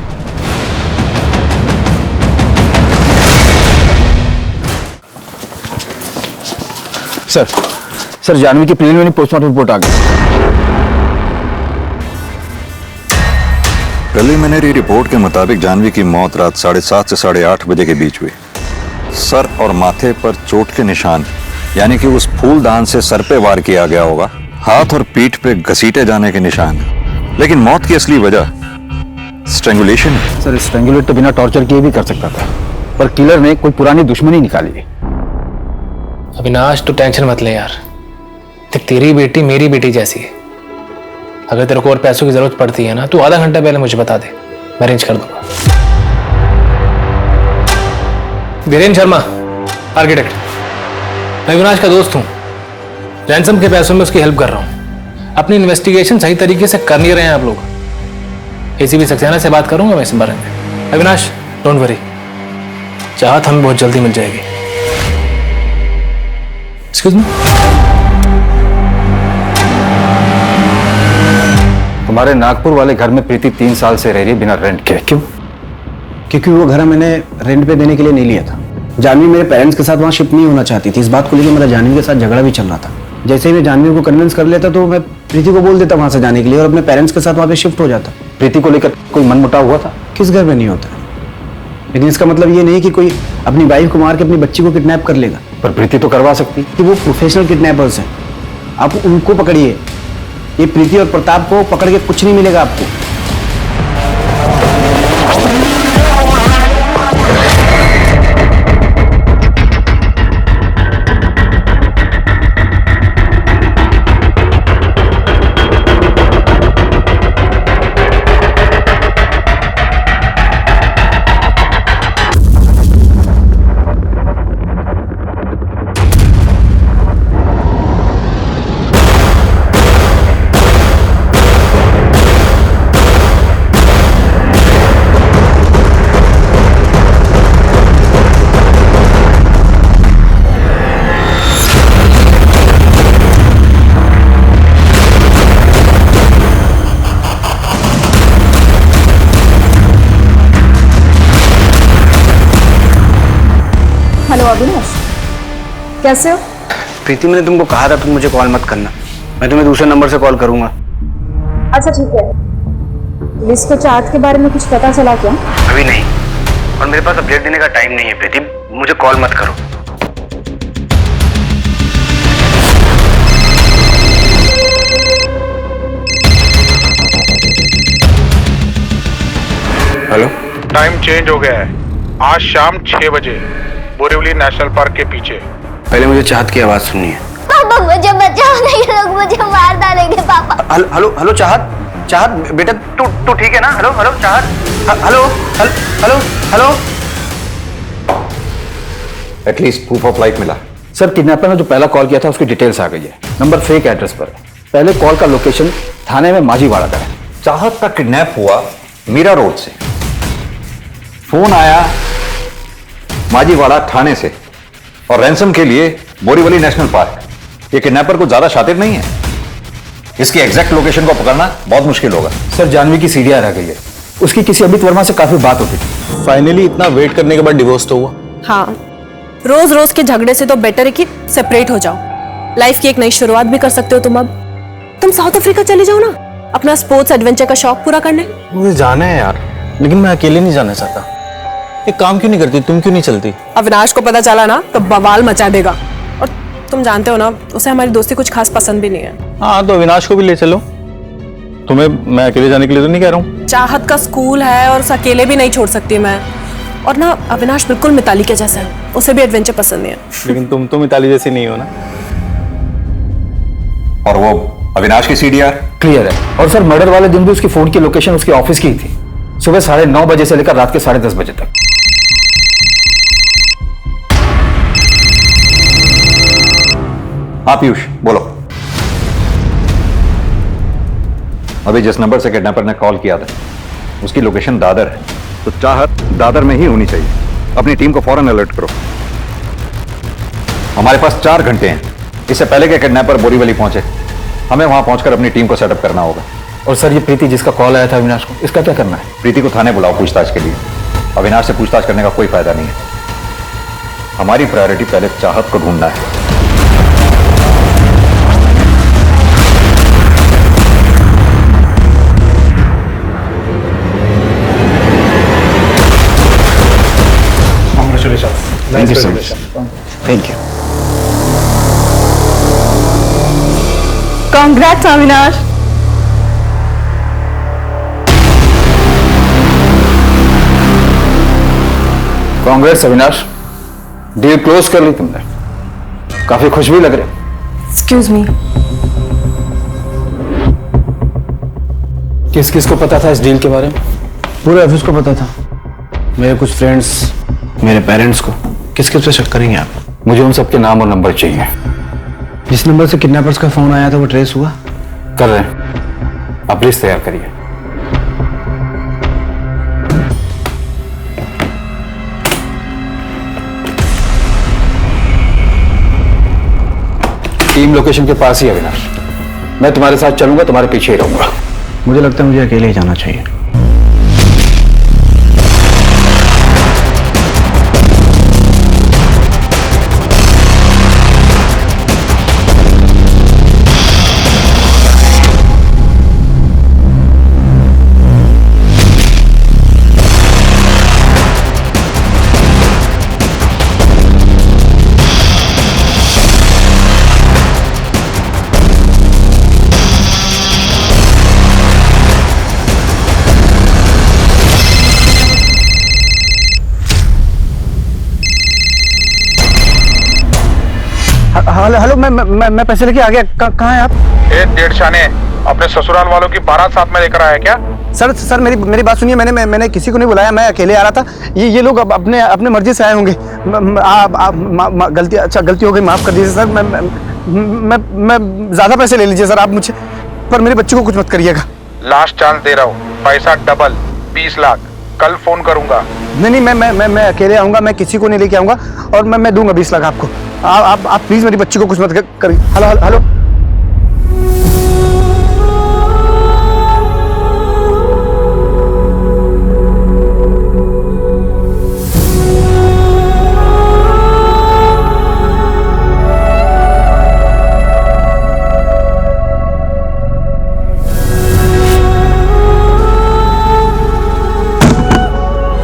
सर जानवी की प्रिलिमिनरी पोस्टमार्टम रिपोर्ट आ गई। प्रिलिमिनरी रिपोर्ट के मुताबिक जानवी की मौत रात 7:30 से 8:30 बजे के बीच हुई। सर और माथे पर चोट के निशान, यानी कि उस फूलदान से सर पे वार किया गया होगा। हाथ और पीठ पे घसीटे जाने के निशान, लेकिन मौत की असली वजह स्ट्रैंगुलेशन है। सर स्ट्रैंगुलेट तो बिना टॉर्चर किए भी कर सकता था, पर किलर ने कोई पुरानी दुश्मनी निकाली। अविनाश तू टेंशन मत ले यार, देख तेरी बेटी मेरी बेटी जैसी है। अगर तेरे को और पैसों की जरूरत पड़ती है ना, तू आधा घंटा पहले मुझे बता दे, मैं अरेंज कर दूंगा। धीरेन्द्र शर्मा, आर्किटेक्ट। मैं अविनाश का दोस्त हूं। रैंसम के पैसों में उसकी हेल्प कर रहा हूं। अपनी इन्वेस्टिगेशन सही तरीके से कर नहीं रहे हैं आप लोग। एसीपी सक्सेना से बात करूंगा मैं इस बारे में। अविनाश, डोंट वरी, चाहत हमें बहुत जल्दी मिल जाएगी। Excuse me. तुम्हारे नागपुर वाले घर में प्रीति 3 साल से रह रही है बिना रेंट के, क्यों? क्योंकि वो घर मैंने रेंट पे देने के लिए नहीं लिया था। जानवी मेरे पेरेंट्स के साथ वहाँ शिफ्ट नहीं होना चाहती थी। इस बात को लेकर मेरा जानवी के साथ झगड़ा भी चल रहा था। जैसे ही मैं जानवी को कन्विंस कर लेता तो मैं प्रीति को बोल देता वहां से जाने के लिए और अपने पेरेंट्स के साथ वहाँ पे शिफ्ट हो जाता। प्रीति को लेकर कोई मनमुटाव हुआ था? किस घर में नहीं होता, लेकिन इसका मतलब ये नहीं कि कोई अपनी वाइफ को मार के अपनी बच्ची को किडनैप कर लेगा। पर प्रीति तो करवा सकती कि वो प्रोफेशनल किडनैपर्स हैं। आप उनको पकड़िए। ये प्रीति और प्रताप को पकड़ के कुछ नहीं मिलेगा आपको। हेलो अविनाश, कैसे हो? प्रीति, मैंने तुमको कहा था तुम मुझे कॉल मत करना। मैं तुम्हें दूसरे नंबर से कॉल करूंगा। अच्छा ठीक है। पुलिस को चाहत के बारे में कुछ पता चला क्या? अभी नहीं, और मेरे पास अपडेट देने का टाइम नहीं है। प्रीति, मुझे कॉल मत करो। हेलो। टाइम चेंज हो गया है। आज शाम 6 बजे बोरीवली नेशनल पार्क के पीछे। पहले मुझे चाहत की आवाज सुननी है। पापा मुझे बचाओ, नहीं लोग मुझे मार डालेंगे पापा। हेलो हेलो चाहत, चाहत बेटा तू ठीक है ना? हेलो हेलो चाहत, hello hello hello. At least proof of life मिला। सर, किडनैपर ने जो पहला कॉल किया था उसकी डिटेल्स आ गई है। नंबर फेक एड्रेस पर है। पहले कॉल का लोकेशन थाने में माझीवाड़ा का है। चाहत का किडनैप हुआ मीरा रोड से। फोन आया माझीवाड़ा थाने से और रैंसम के लिए बोरीवली नेशनल पार्क। ये किडनैपर को ज्यादा शातिर नहीं है। इसकी एग्जैक्ट लोकेशन को पकड़ना बहुत मुश्किल होगा। सर, जानवी की सीढ़ियां रह गई है। उसकी किसी अमित वर्मा से काफी बात होती थी। फाइनली इतना वेट करने के बाद डिवोर्स तो हुआ। हाँ, रोज रोज के झगड़े से तो बेटर है कि सेपरेट हो जाओ। लाइफ की एक नई शुरुआत भी कर सकते हो तुम। अब तुम साउथ अफ्रीका चले जाओ ना, अपना स्पोर्ट्स एडवेंचर का शौक पूरा करने। मुझे जाना है यार, लेकिन मैं अकेले नहीं जाना चाहता। एक काम क्यों नहीं करती? तुम क्यों नहीं चलती? अविनाश को पता चला ना तो बवाल मचा देगा। और तुम जानते हो ना, उसे हमारी दोस्ती कुछ खास पसंद भी नहीं है। हाँ, तो अविनाश को भी ले चलो। तुम्हें मैं अकेले जाने के लिए तो नहीं कह रहा हूँ। चाहत का स्कूल है और उसे अकेले भी नहीं छोड़ सकती मैं। और ना, अविनाश बिल्कुल मिताली के जैसा है, उसे भी एडवेंचर पसंद नहीं है। लेकिन तुम तो मिताली जैसी नहीं हो ना। और वो अविनाश की सीढ़ियां क्लियर है। और सर, मर्डर वाले दिन भी उसकी फोन की लोकेशन उसके ऑफिस की ही थी। सुबह 9:30 बजे से लेकर रात के 10:30 बजे तक। हाँ पीयूष, बोलो। अभी जिस नंबर से किडनैपर ने कॉल किया था उसकी लोकेशन दादर है, तो चाहत दादर में ही होनी चाहिए। अपनी टीम को फौरन अलर्ट करो। हमारे पास 4 घंटे हैं। इससे पहले कि किडनैपर बोरीवली पहुंचे, हमें वहां पहुंचकर अपनी टीम को सेटअप करना होगा। और सर, ये प्रीति जिसका कॉल आया था अविनाश को, इसका क्या करना है? प्रीति को थाने बुलाओ पूछताछ के लिए। अविनाश से पूछताछ करने का कोई फायदा नहीं है। हमारी प्रायोरिटी पहले चाहत को ढूंढना है। Thank you so much. Thank you. Congrats Avinash. Congrats Avinash, deal close कर ली तुमने। काफी खुश भी लग रहे। एक्सक्यूज मी, किस किस को पता था इस डील के बारे में? पूरे ऑफिस को पता था। मेरे कुछ फ्रेंड्स, मेरे पेरेंट्स को। किस किस पे शक करेंगे आप? मुझे उन सबके नाम और नंबर चाहिए। जिस नंबर से किडनैपर्स का फोन आया था वो ट्रेस हुआ? कर रहे हैं, आप लिस्ट तैयार करिए। टीम लोकेशन के पास ही है अविनाश। मैं तुम्हारे साथ चलूंगा, तुम्हारे पीछे ही रहूंगा। मुझे लगता है मुझे अकेले ही जाना चाहिए। हेलो, मैं पैसे लेके आ गया। कहाँ हैं आप? डेढ़ शाने अपने ससुराल वालों की बारात साथ में लेकर आया क्या? सर मेरी बात सुनिए। मैंने किसी को नहीं बुलाया, मैं अकेले आ रहा था। ये लोग अब अपने मर्जी से आए होंगे। गलती हो गई, माफ कर दीजिए सर। मैं ज्यादा पैसे ले लीजिए सर आप मुझे, पर मेरे बच्चे को कुछ मत करिएगा। लास्ट चांस दे रहा हूँ, पैसा डबल 20 लाख। कल फोन करूंगा। नहीं, मैं अकेले आऊंगा, मैं किसी को नहीं लेके आऊंगा और मैं दूंगा 20 लाख आपको। आप प्लीज मेरी बच्ची को कुछ मत करिए। हेलो।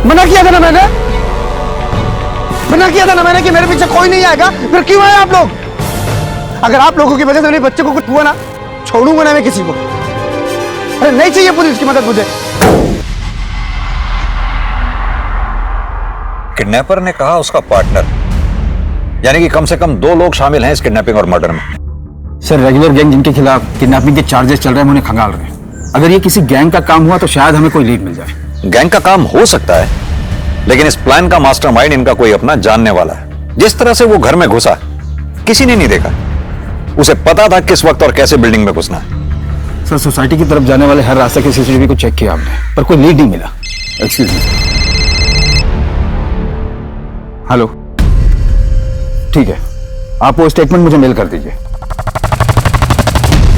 मना किया था ना मैंने कि मेरे पीछे कोई नहीं आएगा। फिर क्यों आए आप लोग? अगर आप लोगों की वजह से मेरे बच्चे को कुछ हुआ ना, छोड़ूंगा ना मैं किसी को। अरे नहीं चाहिए पुलिस की मदद मुझे। किडनैपर ने कहा उसका पार्टनर, यानी कि कम से कम 2 लोग शामिल हैं इस किडनैपिंग और मर्डर में। सर, रेगुलर गैंग जिनके खिलाफ किडनैपिंग के चार्जेस चल रहे हैं, उन्हें खंगाल रहे हैं। अगर ये किसी गैंग का काम हुआ तो शायद हमें कोई लीड मिल जाए। गैंग का काम हो सकता है, लेकिन इस प्लान का मास्टरमाइंड इनका कोई अपना जानने वाला है। जिस तरह से वो घर में घुसा, किसी ने नहीं देखा। उसे पता था किस वक्त और कैसे बिल्डिंग में घुसना है। सर, सोसाइटी की तरफ जाने वाले हर रास्ते के सीसीटीवी को चेक किया हमने, पर कोई लीड नहीं मिला। Excuse me. हेलो, ठीक है, आप वो स्टेटमेंट मुझे मेल कर दीजिए।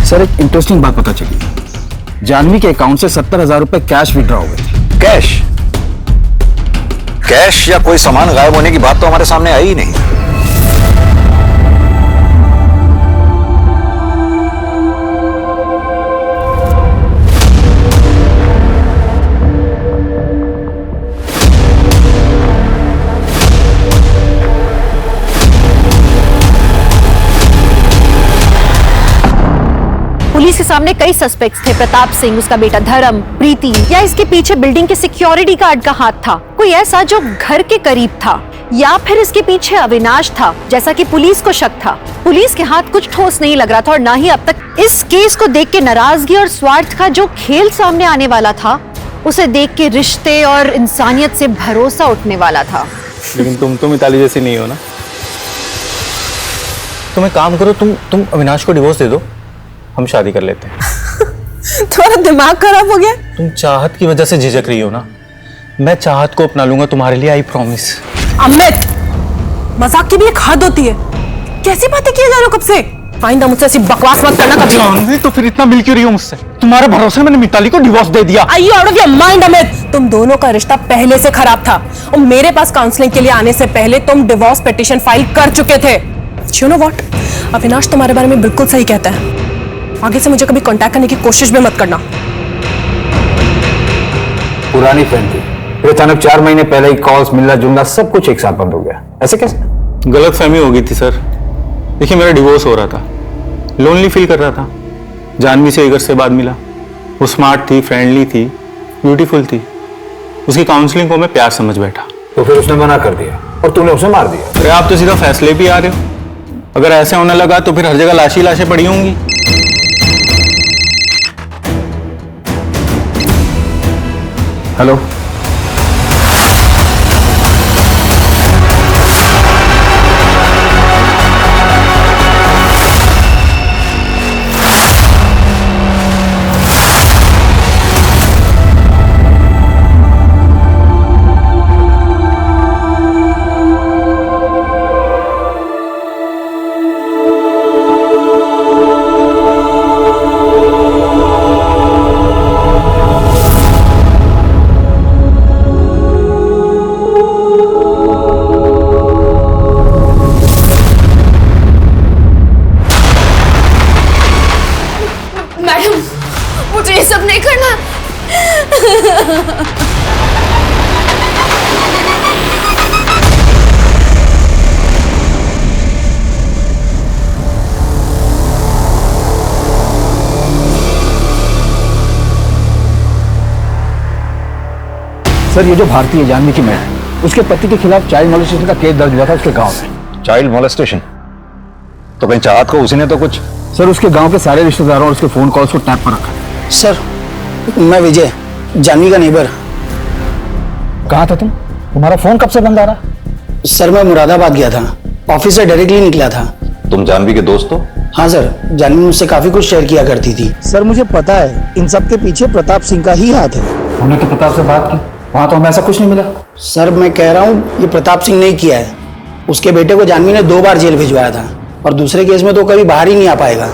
सर, एक इंटरेस्टिंग बात पता चली। जानवी के अकाउंट से 70,000 रुपए कैश विड्रॉ हो गए थे। कैश या कोई सामान गायब होने की बात तो हमारे सामने आई ही नहीं। पुलिस के सामने कई सस्पेक्ट्स थे। प्रताप सिंह, उसका बेटा धर्म, प्रीति, या इसके पीछे बिल्डिंग के सिक्योरिटी गार्ड का हाथ था, कोई ऐसा जो घर के करीब था, या फिर इसके पीछे अविनाश था, जैसा कि पुलिस को शक था। पुलिस के हाथ कुछ ठोस नहीं लग रहा था और ना ही अब तक इस केस को देख के नाराजगी और स्वार्थ का जो खेल सामने आने वाला था, उसे देख के रिश्ते और इंसानियत से भरोसा उठने वाला था। लेकिन तुम तो मिताली जैसी नहीं हो ना। तुम एक काम करो, तुम अविनाश को डिवोर्स दे दो, हम शादी कर लेते हैं। तुम्हारा दिमाग खराब हो गया? तुम चाहत की वजह से झिझक रही हो ना। मैं चाहत को अपना लूंगा तुम्हारे लिए, आई प्रॉमिस। अमित, मजाक की भी एक हद होती है। कैसी बातें किए जा रहे हो कब से? आइंदा मुझसे ऐसी बकवास मत करना कभी। जानवी, तो फिर इतना मिल क्यों रही हो मुझसे? तुम्हारे भरोसे मैंने मिताली को डिवोर्स दे दिया। Are you out of your mind, Amit? तुम दोनों का रिश्ता पहले से खराब था और मेरे पास काउंसलिंग के लिए आने से पहले तुम डिवोर्स पिटीशन फाइल कर चुके थे। You know what? अविनाश तुम्हारे बारे में बिल्कुल सही कहता है। आगे से मुझे कभी कांटेक्ट करने की कोशिश भी मत करना। पुरानी फ्रेंड थी, फिर अचानक 4 महीने पहले ही कॉल्स, मिलना जुलना सब कुछ एक साथ बंद हो गया। ऐसे कैसे? गलत फहमी हो गई थी सर। देखिए, मेरा डिवोर्स हो रहा था, लोनली फील कर रहा था। जानवी से 1 वर्ष से बाद मिला। वो स्मार्ट थी, फ्रेंडली थी, ब्यूटीफुल थी। उसकी काउंसलिंग को मैं प्यार समझ बैठा। तो फिर उसने मना कर दिया और तूने उसे मार दिया। अरे आप तो सीधा फैसले भी आ रहे हो। अगर ऐसे होने लगा तो फिर हर जगह लाशी लाशें पड़ी होंगी। हेलो, सर ये जो भारतीय जानवी की मैं उसके पति के खिलाफ चाइल्ड मॉलेस्टेशन का केस दर्ज हुआ था उसके गांव में। Child molestation? तो कहीं चाहत को उसी ने तो कुछ? सर उसके गांव के सारे रिश्तेदारों और उसके फोन कॉल्स को टैप पर रखा है। सर मैं विजय, जानवी का नेबर। कहाँ था तुम? तुम्हारा फोन कब से बंद आ रहा? सर मैं मुरादाबाद गया था, ऑफिस से डायरेक्टली निकला था। तुम जानवी के दोस्त हो? हाँ सर, जानवी मुझसे काफी कुछ शेयर किया करती थी। सर मुझे पता है इन सब के पीछे प्रताप सिंह का ही हाथ है। हमने तो प्रताप से बात की, वहां तो हमें ऐसा कुछ नहीं मिला। सर मैं कह रहा हूँ ये प्रताप सिंह ने किया है। उसके बेटे को जानवी ने 2 बार जेल भिजवाया था और दूसरे केस में तो कभी बाहर ही नहीं आ पाएगा।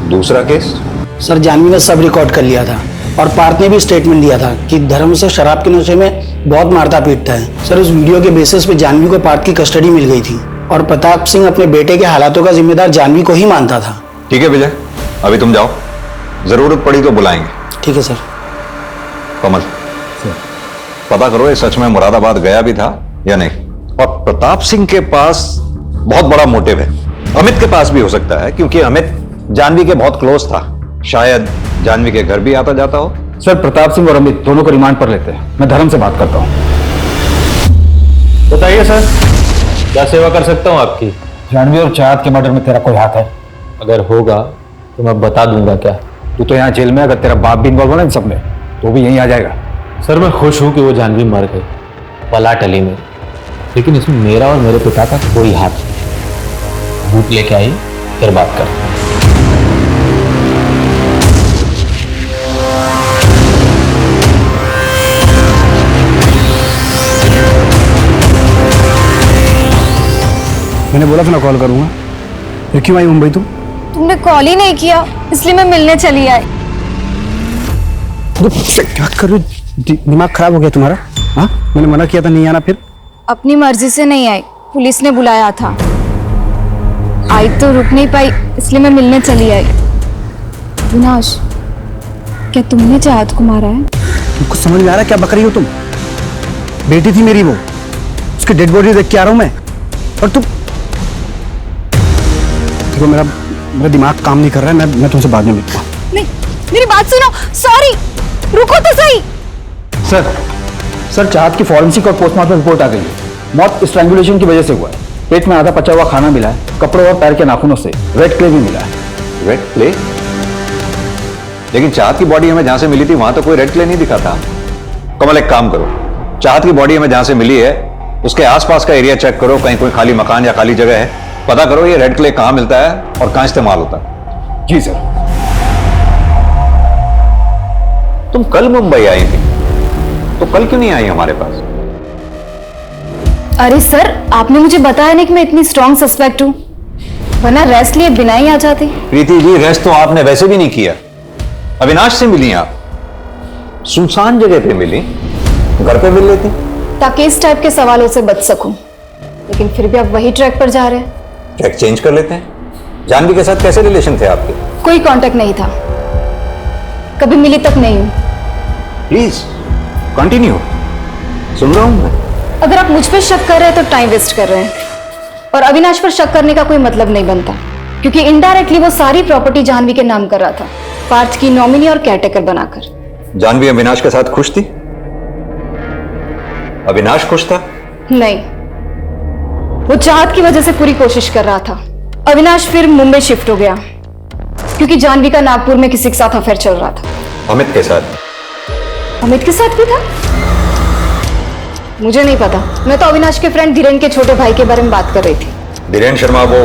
दूसरा केस? सर जानवी ने सब रिकॉर्ड कर लिया था और पार्थ ने भी स्टेटमेंट दिया था कि धर्म से शराब के नशे में बहुत मारता पीटता है। सर उस वीडियो के बेसिस पे जानवी को पार्थ की कस्टडी मिल गई थी और प्रताप सिंह अपने बेटे के हालातों का जिम्मेदार जानवी को ही मानता था। ठीक है विजय, अभी तुम जाओ, जरूरत पड़ी तो बुलाएंगे। ठीक है सर। कमल पता करो ये सच में मुरादाबाद गया भी था या नहीं। और प्रताप सिंह के पास बहुत बड़ा मोटिव है, अमित के पास भी हो सकता है क्योंकि अमित जानवी के बहुत क्लोज था, शायद जानवी के घर भी आता जाता हो। सर प्रताप सिंह और अमित दोनों को रिमांड पर लेते हैं, मैं धर्म से बात करता हूँ। बताइए सर, क्या सेवा कर सकता हूँ आपकी? जानवी और चाहत के मर्डर में तेरा कोई हाथ है? अगर होगा तो मैं बता दूंगा। क्या तू तो यहाँ जेल में, अगर तेरा बाप भी इन्वॉल्व हो ना इन सब में तो भी यहीं आ जाएगा। सर मैं खुश हूँ कि वो जानवी मर गई, पला टली में, लेकिन इसमें मेरा और मेरे पिता का कोई हाथ नहीं। भूत लेके आई फिर बात कर। मैंने बोला था ना कॉल करूंगा, ये क्यों आई मुंबई तुम? तुमने कॉल ही नहीं किया इसलिए मैं मिलने चली आई। क्या कर रहे हो? दिमाग खराब हो गया तुम्हारा? हाँ मैंने मना किया था नहीं आना, फिर अपनी मर्जी से नहीं आई, पुलिस ने बुलाया था। आई तो रुक नहीं पाई इसलिए मैं मिलने चली आई। विनाश, क्या तुमने चाहत को मारा है? तुमको समझ में आ रहा है क्या बक रही हो तुम? बेटी थी मेरी वो, उसकी डेड बॉडी देख के आ रहा हूं मैं और तुम। देखो मेरा दिमाग काम नहीं कर रहा है, मैं तुमसे बाद में मिलता हूँ। नहीं मेरी बात सुनो, सॉरी रुको तो सही। सर चाहत की फॉरेंसिक और पोस्टमार्टम रिपोर्ट आ गई है। मौत स्ट्रैंगुलेशन की वजह से हुआ है। पेट में आधा पचा हुआ खाना मिला है, कपड़े और पैर के नाखूनों से रेड क्ले भी मिला है। Red clay? लेकिन चाहत की बॉडी हमें जहां से मिली थी वहां तो कोई रेड क्ले नहीं दिखा था। कमल एक काम करो, चाहत की बॉडी हमें जहां से मिली है उसके आसपास का एरिया चेक करो, कहीं कोई खाली मकान या खाली जगह है, पता करो ये रेड क्ले कहां मिलता है और कहां इस्तेमाल होता है। जी सर। तुम कल मुंबई आई थी तो कल क्यों नहीं आई हमारे पास? अरे सर आपने मुझे बताया नहीं कि मैं इतनी स्ट्रॉन्ग सस्पेक्ट हूँ, वरना रेस्ट लिए बिना ही आ जाती। प्रीति जी रेस्ट तो आपने वैसे भी नहीं किया। अविनाश से मिली आप, सुनसान जगह पे मिली, घर पे मिल लेती ताकि इस टाइप के सवालों से बच सकूं, लेकिन फिर भी आप वही ट्रैक पर जा रहे हैं। ट्रैक चेंज कर लेते हैं। जानवी के साथ कैसे रिलेशन थे आपके? कोई कांटेक्ट नहीं था, कभी मिली तक नहीं हूं। प्लीज कंटिन्यू, सुन रहा हूं मैं। अगर आप मुझ पर शक कर रहे हैं तो टाइम वेस्ट कर रहे हैं, और अविनाश पर शक करने का कोई मतलब नहीं बनता, क्योंकि इनडायरेक्टली वो सारी प्रॉपर्टी जानवी के नाम कर रहा था, पार्थ की नॉमिनी और केयरटेकर बनाकर। जानवी अविनाश के साथ खुश थी? अविनाश खुश था? नहीं, वो चाहत की वजह से पूरी कोशिश कर रहा था। अविनाश फिर मुंबई शिफ्ट हो गया क्योंकि जानवी का नागपुर में किसी के साथ अफेयर चल रहा था। अमित के साथ? अमित के साथ भी था? मुझे नहीं पता, मैं तो अविनाश के फ्रेंड धीरेन के छोटे भाई के बारे में बात कर रही थी। धीरेन शर्मा वो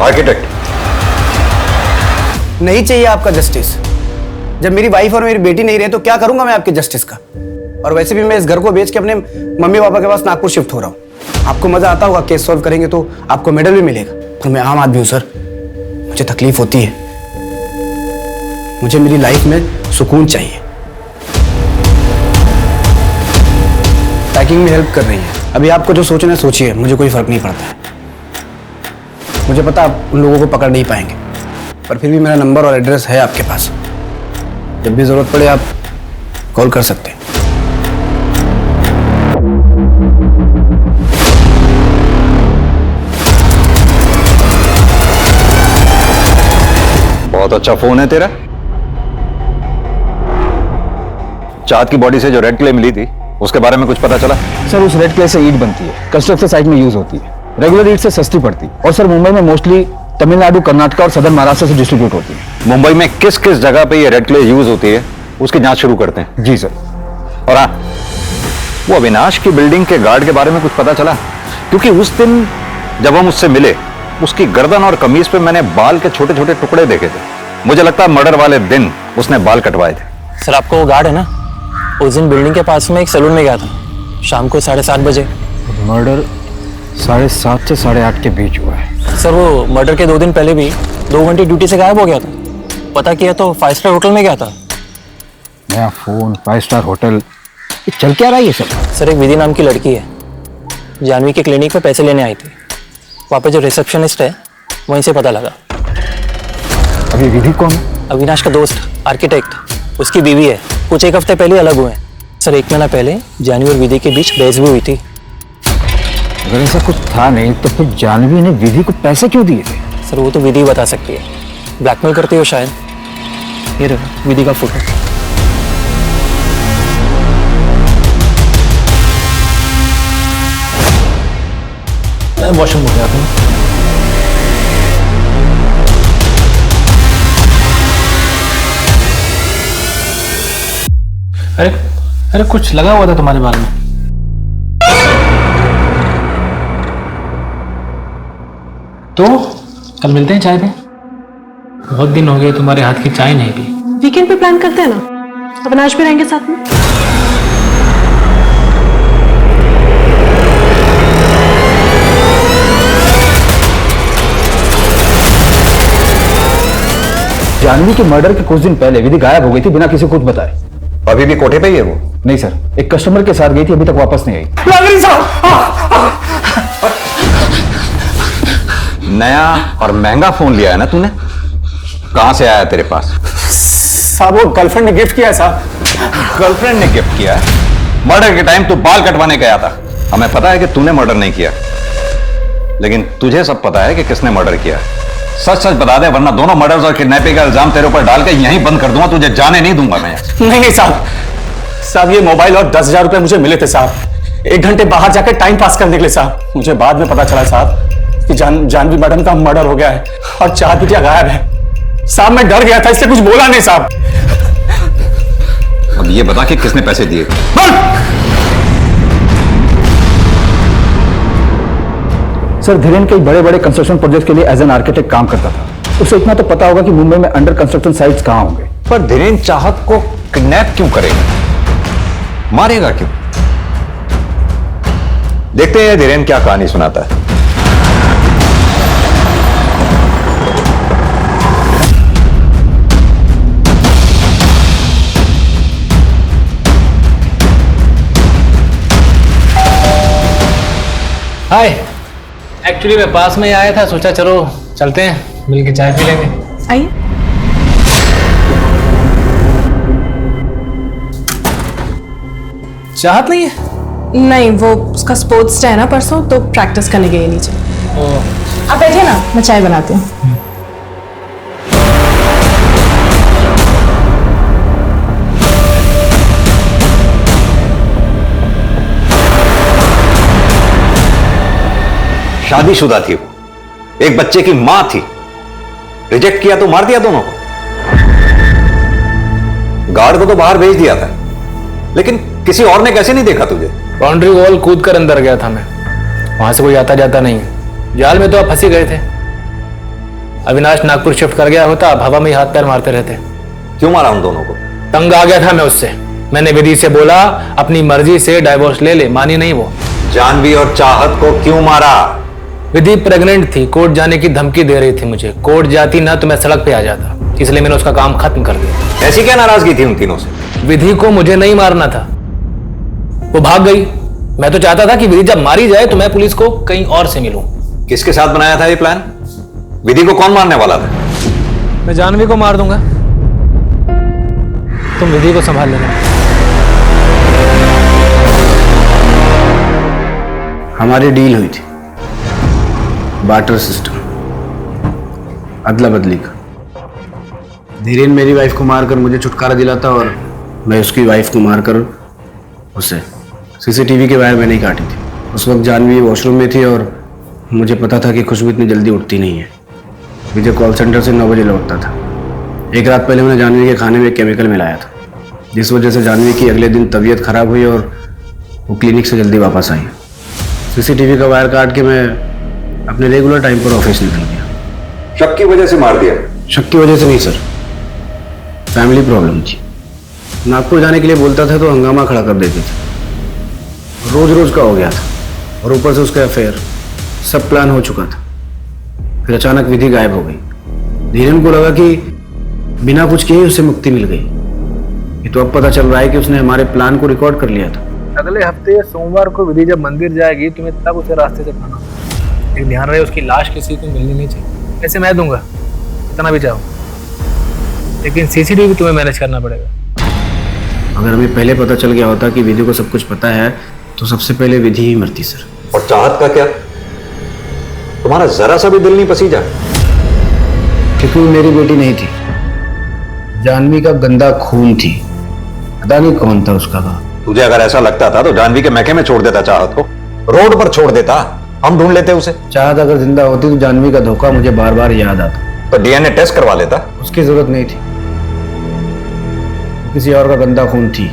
आर्किटेक्ट? नहीं चाहिए आपका जस्टिस। जब मेरी वाइफ और मेरी बेटी नहीं रहे तो क्या करूंगा मैं आपके जस्टिस का? और वैसे भी मैं इस घर को बेच के अपने मम्मी पापा के पास नागपुर शिफ्ट हो रहा हूँ। आपको मजा आता होगा, केस सॉल्व करेंगे तो आपको मेडल भी मिलेगा, पर मैं आम आदमी हूँ सर, मुझे तकलीफ होती है। मुझे मेरी लाइफ में सुकून चाहिए। पैकिंग में हेल्प कर रही है, अभी आपको जो सोचना है सोचिए, मुझे कोई फर्क नहीं पड़ता है। मुझे पता आप उन लोगों को पकड़ नहीं पाएंगे, पर फिर भी मेरा नंबर और एड्रेस है आपके पास, जब भी जरूरत पड़े आप कॉल कर सकते हैं। बहुत अच्छा फोन है तेरा। चाहत की बॉडी से जो रेड क्ले मिली थी उसके बारे में कुछ पता चला? सर उस रेड क्ले से ईंट बनती है, कंस्ट्रक्शन साइट में यूज होती है, रेगुलर ईंट से सस्ती पड़ती है और सर मुंबई में मोस्टली तमिलनाडु, कर्नाटक और सदर्न महाराष्ट्र से डिस्ट्रीब्यूट होती है। मुंबई में किस किस जगह पे ये रेड क्ले यूज होती है उसकी जांच शुरू करते हैं। जी सर। और हाँ, वो अविनाश की बिल्डिंग के गार्ड के बारे में कुछ पता चला? क्योंकि उस दिन जब हम उससे मिले उसकी गर्दन और कमीज पे मैंने बाल के छोटे छोटे टुकड़े देखे थे। मुझे लगता है मर्डर वाले दिन उसने बाल कटवाए थे। सर आपको वो गार्ड है ना, उस दिन बिल्डिंग के पास में एक सैलून में गया था शाम को 7:30 बजे। मर्डर 7:30 से 8:30 के बीच हुआ है। सर वो मर्डर के 2 दिन पहले भी 2 घंटे ड्यूटी से गायब हो गया था। पता किया तो 5 स्टार होटल में गया था। नया फोन, 5 स्टार होटल, ये चल क्या रहा है ये सब? सर एक विधि नाम की लड़की है, जानवी के क्लिनिक में पैसे लेने आई थी। वहाँ पे जो रिसेप्शनिस्ट है वहीं से पता लगा। अभी विधि कौन है? अविनाश का दोस्त, आर्किटेक्ट, उसकी बीवी है। कुछ एक हफ्ते पहले अलग हुए हैं। सर 1 महीना पहले जानवी और विधि के बीच बहस भी हुई थी। अगर ऐसा कुछ था नहीं तो फिर जानवी ने विधि को पैसे क्यों दिए थे? सर वो तो विधि बता सकती है, ब्लैकमेल करती हो शायद। ये रहा विधि का फोटो। वॉशरूम हो गया था। अरे अरे कुछ लगा हुआ था तुम्हारे बाल में। तो कल मिलते हैं चाय पे। बहुत दिन हो गए तुम्हारे हाथ की चाय नहीं पी। वीकेंड पे प्लान करते हैं ना, अविनाश भी रहेंगे साथ में। जानवी के मर्डर के कुछ दिन पहले विधि गायब हो गई थी बिना किसी को कुछ बताए। अभी भी कोठे पे ही है वो? नहीं सर, एक कस्टमर के साथ गई थी, अभी तक वापस नहीं आई। नया और महंगा फोन लिया है ना तूने? कहां से आया तेरे पास? साहब वो गर्लफ्रेंड ने गिफ्ट किया है साहब। गर्लफ्रेंड ने गिफ्ट किया है? मर्डर के टाइम तू बाल कटवाने गया था। हमें पता है कि तूने मर्डर नहीं किया, लेकिन तुझे सब पता है कि किसने मर्डर किया। सच सच बता दे, वरना दोनों मर्डर्स और किडनैपिंग का इल्जाम तेरे ऊपर डाल के यहीं बंद कर दूंगा। तुझे जाने नहीं दूंगा मैं। नहीं साहब ये मोबाइल और 10,000 रुपए मुझे मिले थे साहब, 1 घंटे बाहर जाकर टाइम पास करने के लिए साहब। मुझे बाद में पता चला साहब कि जानवी मैडम का मर्डर हो गया है और 4 बिटिया गायब है साहब। मैं डर गया था इसलिए कुछ बोला नहीं साहब। अब ये बता कि किसने पैसे दिए? सर धीरेन कई बड़े बड़े कंस्ट्रक्शन प्रोजेक्ट के लिए एज एन आर्किटेक्ट काम करता था। उसे इतना तो पता होगा कि मुंबई में अंडर कंस्ट्रक्शन साइट्स कहां होंगे। पर धीरेन चाहत को किडनैप क्यों करेगा? मारेगा क्यों? देखते हैं धीरेन क्या कहानी सुनाता है। हाय, एक्चुअली मैं पास में ही आया था, सोचा चलो चलते हैं मिलके चाय पी लेंगे। आइए। चाहत नहीं है? नहीं, वो उसका स्पोर्ट्स डे है ना परसों, तो प्रैक्टिस करने गए नीचे। आप बैठिए ना, मैं चाय बनाती हूँ। शादीशुदा थी वो, एक बच्चे की मां थी। रिजेक्ट किया तो मार दिया दोनों को। गार्ड को तो बाहर भेज दिया था, लेकिन किसी और ने कैसे नहीं देखा तुझे? बाउंड्री वॉल कूद कर अंदर गया था मैं, वहां से कोई आता जाता नहीं है। जाल में तो आप फंसी गए थे। अविनाश नागपुर शिफ्ट कर गया होता, अब हवा में ही हाथ पैर मारते रहते। क्यों मारा उन दोनों को? तंग आ गया था मैं उससे। मैंने विधि से बोला अपनी मर्जी से डाइवोर्स ले ले, मानी नहीं वो। जानवी और चाहत को क्यों मारा? विधि प्रेग्नेंट थी, कोर्ट जाने की धमकी दे रही थी मुझे। कोर्ट जाती ना तो मैं सड़क पे आ जाता, इसलिए मैंने उसका काम खत्म कर दिया। ऐसी क्या नाराजगी थी उन तीनों से? विधि को मुझे नहीं मारना था, वो भाग गई। मैं तो चाहता था कि विधि जब मारी जाए तो मैं पुलिस को कहीं और से मिलूं। किसके साथ बनाया था ये प्लान? विधि को कौन मारने वाला था? मैं जानवी को मार दूंगा, तुम विधि को संभाल लेना। हमारी डील हुई थी, बार्टर सिस्टम, अदला बदली का। धीरेन मेरी वाइफ को मारकर मुझे छुटकारा दिलाता और मैं उसकी वाइफ को मारकर उसे। सीसीटीवी के वायर मैंने ही काटी थी। उस वक्त जानवी वॉशरूम में थी और मुझे पता था कि खुशबू इतनी जल्दी उठती नहीं है। विजय कॉल सेंटर से 9 बजे लौटता था। एक रात पहले मैंने जानवी के खाने में केमिकल मिलाया था, जिस वजह से जानवी की अगले दिन तबीयत खराब हुई और वो क्लिनिक से जल्दी वापस आई। सीसीटीवी का वायर काट के मैं अपने रेगुलर टाइम पर ऑफिस निकल गया। शक की वजह से मार दिया? शक की वजह से नहीं सर, फैमिली प्रॉब्लम थी। नागपुर जाने के लिए बोलता था तो हंगामा खड़ा कर देते थे। रोज रोज का हो गया था और ऊपर से उसका अफेयर। सब प्लान हो चुका था। फिर अचानक विधि गायब हो गई। धीरेन को लगा कि बिना कुछ किए उसे मुक्ति मिल गई। ये तो अब पता चल रहा है कि उसने हमारे प्लान को रिकॉर्ड कर लिया था। अगले हफ्ते सोमवार को विधि जब मंदिर जाएगी तुम्हें तब उसे रास्ते से खाना, लेकिन ध्यान रहे उसकी लाश किसी को मिलनी नहीं चाहिए। ऐसे मैं दूंगा इतना भी चाहो, लेकिन सीसीटीवी तुम्हें मैनेज करना पड़ेगा। अगर हमें पहले पता चल गया होता कि विधि को सब कुछ पता है तो सबसे पहले विधि ही मरती सर। और चाहत का क्या? तुम्हारा जरा सा भी दिल नहीं पसीजा? क्योंकि वो मेरी बेटी नहीं थी, जानवी का गंदा खून थी। पता नहीं कौन था उसका बाप। तुझे अगर ऐसा लगता था तो जानवी के मैके में छोड़ देता चाहत को, रोड पर छोड़ देता, हम ढूंढ लेते उसे। चाहत अगर जिंदा होती तो जानवी का धोखा मुझे बार बार याद आता। तो डीएनए टेस्ट करवा लेता। उसकी जरूरत नहीं थी, किसी और का गंदा खून थी,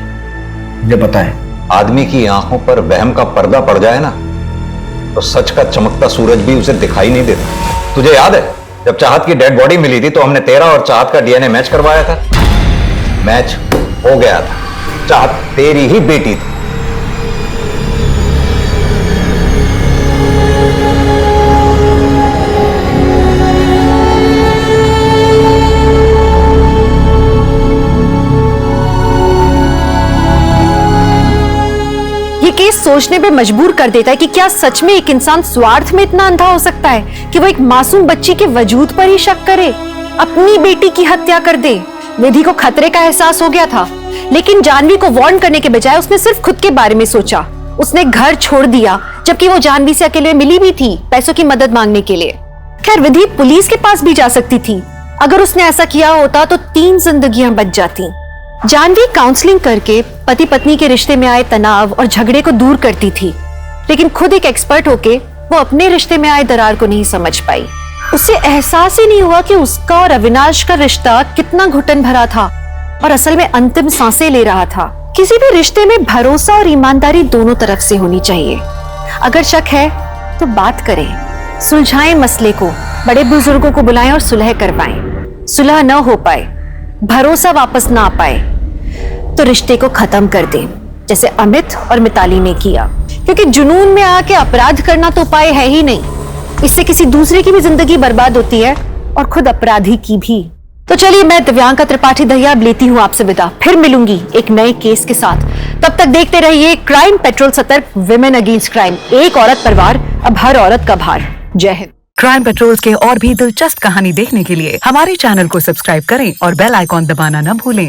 मुझे पता है। आदमी की आंखों पर वहम का पर्दा पड़ जाए ना तो सच का चमकता सूरज भी उसे दिखाई नहीं देता। तुझे याद है जब चाहत की डेड बॉडी मिली थी तो हमने तेरा और चाहत का डीएनए मैच करवाया था? मैच हो गया था। चाहत तेरी ही बेटी थी। ये केस सोचने पे मजबूर कर देता है कि क्या सच में एक इंसान स्वार्थ में इतना अंधा हो सकता है कि वो एक मासूम बच्ची के वजूद पर ही शक करे, अपनी बेटी की हत्या कर दे। विधि को खतरे का एहसास हो गया था, लेकिन जानवी को वार्न करने के बजाय उसने सिर्फ खुद के बारे में सोचा। उसने घर छोड़ दिया जबकि वो जानवी से अकेले मिली भी थी पैसों की मदद मांगने के लिए। खैर विधि पुलिस के पास भी जा सकती थी। अगर उसने ऐसा किया होता तो 3 जिंदगियां बच जाती। जानवी काउंसलिंग करके पति पत्नी के रिश्ते में आए तनाव और झगड़े को दूर करती थी, लेकिन खुद एक एक्सपर्ट होके वो अपने रिश्ते में आए दरार को नहीं समझ पाई। उसे एहसास ही नहीं हुआ कि उसका और अविनाश का रिश्ता कितना घुटन भरा था और असल में अंतिम सांसें ले रहा था। किसी भी रिश्ते में भरोसा और ईमानदारी दोनों तरफ से होनी चाहिए। अगर शक है तो बात करें, सुलझाएं मसले को, बड़े बुजुर्गों को बुलाएं और सुलह करवाएं। सुलह न हो पाए, भरोसा वापस ना आ पाए तो रिश्ते को खत्म कर दें, जैसे अमित और मिताली ने किया। क्योंकि जुनून में आके अपराध करना तो उपाय है ही नहीं। इससे किसी दूसरे की भी जिंदगी बर्बाद होती है और खुद अपराधी की भी। तो चलिए मैं दिव्यांका त्रिपाठी दहिया अब लेती हूँ आपसे विदा। फिर मिलूंगी एक नए केस के साथ। तब तक देखते रहिए क्राइम पेट्रोल सतर्क, विमेन अगेंस्ट क्राइम। एक औरत पर वार, अब हर औरत का भार। जय हिंद। क्राइम पेट्रोल के और भी दिलचस्प कहानी देखने के लिए हमारे चैनल को सब्सक्राइब करें और बेल आइकॉन दबाना न भूलें।